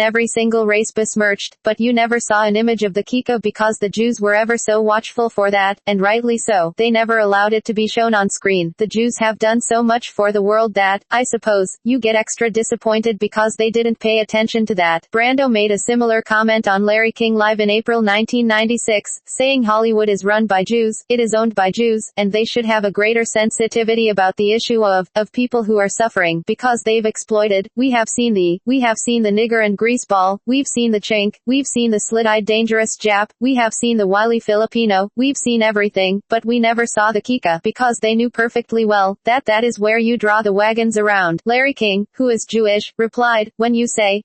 every single race besmirched, but you never saw an image of the Kika because the Jews were ever so watchful for that, and rightly so. They never allowed it to be shown on screen. The Jews have done so much for the world that, I suppose, you get extra disappointed because they didn't pay attention to that." Brando made a similar comment on Larry King Live in April 1996, saying Hollywood is run by Jews, it is owned by Jews, and they should have a greater sensitivity about the issue of people who are suffering because they've exploited. We have seen the nigger and greaseball, we've seen the chink, we've seen the slit-eyed dangerous Jap, we have seen the wily Filipino, we've seen everything, but we never saw the Kika because they knew perfectly well that is where you draw the wagons around. Larry King, who is Jewish, replied, when you say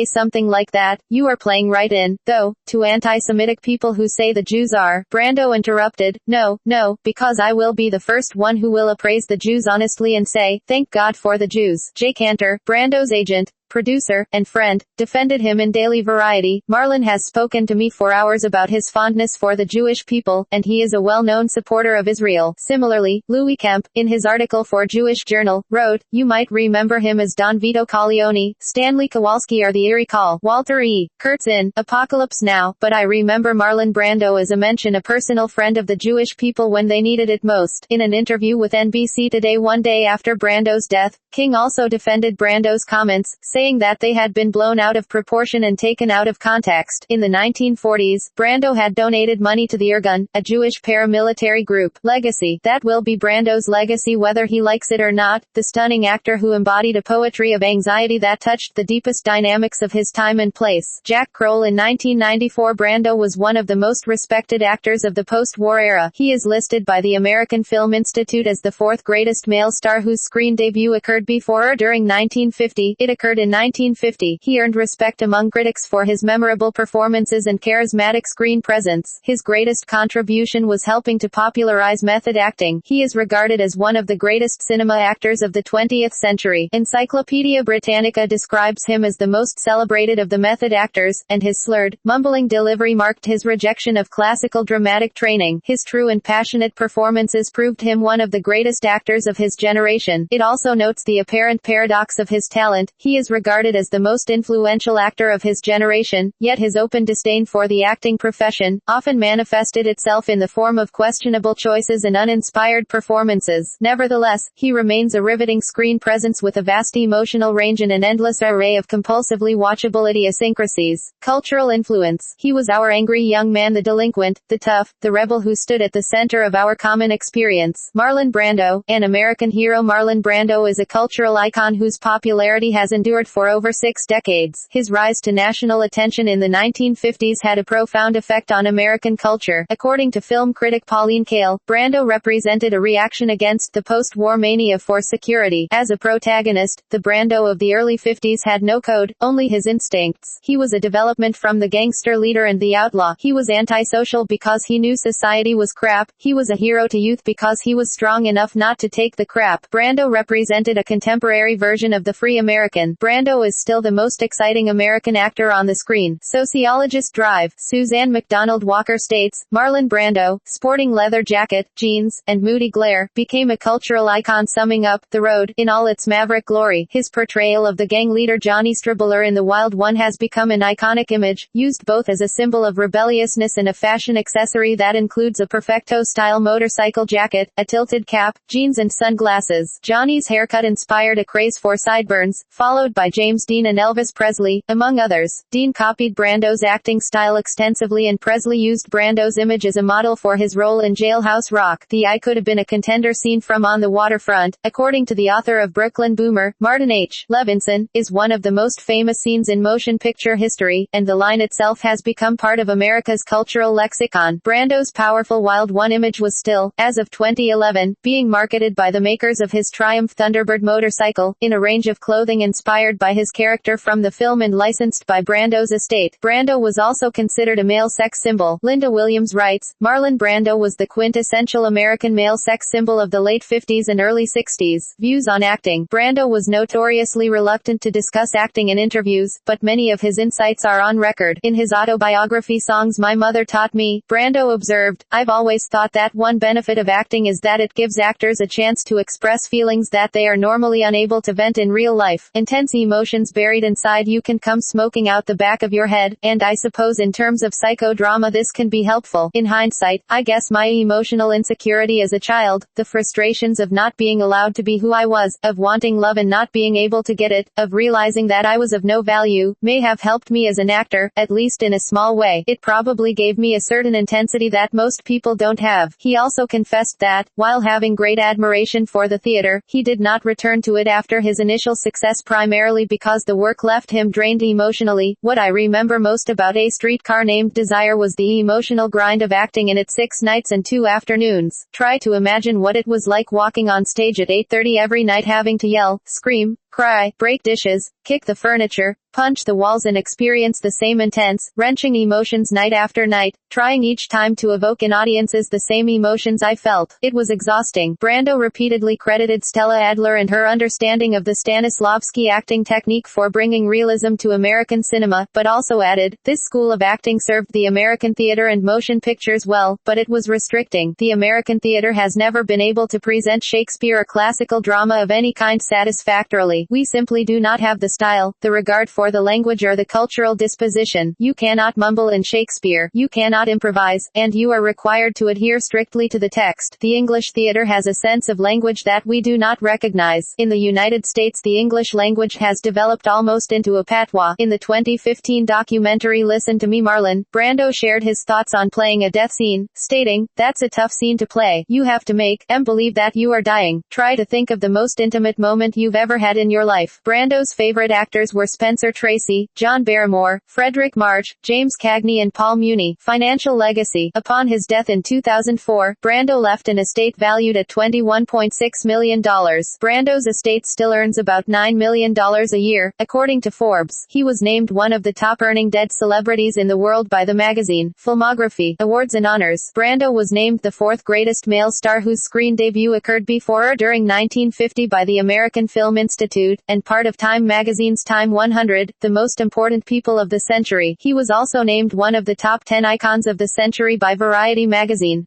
something like that, you are playing right in, though, to anti-Semitic people who say the Jews are." Brando interrupted, No, because I will be the first one who will appraise the Jews honestly and say, thank God for the Jews. Jay Cantor, Brando's agent, producer, and friend, defended him in Daily Variety. "Marlon has spoken to me for hours about his fondness for the Jewish people, and he is a well-known supporter of Israel." Similarly, Louis Kemp, in his article for Jewish Journal, wrote, "You might remember him as Don Vito Corleone, Stanley Kowalski or the Eerie Call, Walter E. Kurtz in Apocalypse Now, but I remember Marlon Brando as a personal friend of the Jewish people when they needed it most." In an interview with NBC Today one day after Brando's death, King also defended Brando's comments, saying that they had been blown out of proportion and taken out of context. In the 1940s, Brando had donated money to the Irgun, a Jewish paramilitary group. Legacy. That will be Brando's legacy whether he likes it or not. The stunning actor who embodied a poetry of anxiety that touched the deepest dynamics of his time and place. Jack Kroll. In 1994, Brando was one of the most respected actors of the post-war era. He is listed by the American Film Institute as the fourth greatest male star whose screen debut occurred before or during 1950. It occurred in in 1950. He earned respect among critics for his memorable performances and charismatic screen presence. His greatest contribution was helping to popularize method acting. He is regarded as one of the greatest cinema actors of the 20th century. Encyclopedia Britannica describes him as the most celebrated of the method actors, and his slurred, mumbling delivery marked his rejection of classical dramatic training. His true and passionate performances proved him one of the greatest actors of his generation. It also notes the apparent paradox of his talent. He is regarded as the most influential actor of his generation, yet his open disdain for the acting profession often manifested itself in the form of questionable choices and uninspired performances. Nevertheless, he remains a riveting screen presence with a vast emotional range and an endless array of compulsively watchable idiosyncrasies. Cultural influence. He was our angry young man, the delinquent, the tough, the rebel who stood at the center of our common experience. Marlon Brando, an American hero. Marlon Brando is a cultural icon whose popularity has endured for over 6 decades. His rise to national attention in the 1950s had a profound effect on American culture. According to film critic Pauline Kael, Brando represented a reaction against the post-war mania for security. As a protagonist, the Brando of the early 50s had no code, only his instincts. He was a development from the gangster leader and the outlaw. He was antisocial because he knew society was crap. He was a hero to youth because he was strong enough not to take the crap. Brando represented a contemporary version of the free American. Brando is still the most exciting American actor on the screen. Sociologist Drive. Suzanne McDonald Walker states, Marlon Brando, sporting leather jacket, jeans, and moody glare, became a cultural icon, summing up The Road in all its maverick glory. His portrayal of the gang leader Johnny Stribbler in The Wild One has become an iconic image, used both as a symbol of rebelliousness and a fashion accessory that includes a perfecto-style motorcycle jacket, a tilted cap, jeans and sunglasses. Johnny's haircut inspired a craze for sideburns, followed by James Dean and Elvis Presley, among others. Dean copied Brando's acting style extensively, and Presley used Brando's image as a model for his role in Jailhouse Rock. The I Could Have Been a Contender scene from On the Waterfront, according to the author of Brooklyn Boomer, Martin H. Levinson, is one of the most famous scenes in motion picture history, and the line itself has become part of America's cultural lexicon. Brando's powerful Wild One image was still, as of 2011, being marketed by the makers of his Triumph Thunderbird motorcycle, in a range of clothing inspired by his character from the film and licensed by Brando's estate. Brando was also considered a male sex symbol. Linda Williams writes, Marlon Brando was the quintessential American male sex symbol of the late 50s and early 60s. Views on acting. Brando was notoriously reluctant to discuss acting in interviews, but many of his insights are on record. In his autobiography Songs My Mother Taught Me, Brando observed, I've always thought that one benefit of acting is that it gives actors a chance to express feelings that they are normally unable to vent in real life. Intense emotions buried inside you can come smoking out the back of your head, and I suppose in terms of psychodrama this can be helpful. In hindsight, I guess my emotional insecurity as a child, the frustrations of not being allowed to be who I was, of wanting love and not being able to get it, of realizing that I was of no value, may have helped me as an actor, at least in a small way. It probably gave me a certain intensity that most people don't have. He also confessed that, while having great admiration for the theater, he did not return to it after his initial success, primarily because the work left him drained emotionally. What I remember most about A Streetcar Named Desire was the emotional grind of acting in it 6 nights and 2 afternoons. Try to imagine what it was like walking on stage at 8:30 every night, having to yell, scream, cry, break dishes, kick the furniture, punch the walls, and experience the same intense, wrenching emotions night after night, trying each time to evoke in audiences the same emotions I felt. It was exhausting. Brando repeatedly credited Stella Adler and her understanding of the Stanislavski acting technique for bringing realism to American cinema, but also added, this school of acting served the American theater and motion pictures well, but it was restricting. The American theater has never been able to present Shakespeare or classical drama of any kind satisfactorily. We simply do not have the style, the regard for the language, or the cultural disposition. You cannot mumble in Shakespeare, you cannot improvise, and you are required to adhere strictly to the text. The English theater has a sense of language that we do not recognize. In the United States, the English language has developed almost into a patois. In the 2015 documentary Listen to Me Marlon, Brando shared his thoughts on playing a death scene, stating, that's a tough scene to play. You have to make them believe that you are dying. Try to think of the most intimate moment you've ever had in in your life. Brando's favorite actors were Spencer Tracy, John Barrymore, Frederick March, James Cagney and Paul Muni. Financial legacy. Upon his death in 2004, Brando left an estate valued at $21.6 million. Brando's estate still earns about $9 million a year, according to Forbes. He was named one of the top-earning dead celebrities in the world by the magazine Filmography, Awards and Honors. Brando was named the fourth greatest male star whose screen debut occurred before or during 1950 by the American Film Institute, and part of Time magazine's Time 100, the most important people of the century. He was also named one of the top 10 icons of the century by Variety magazine.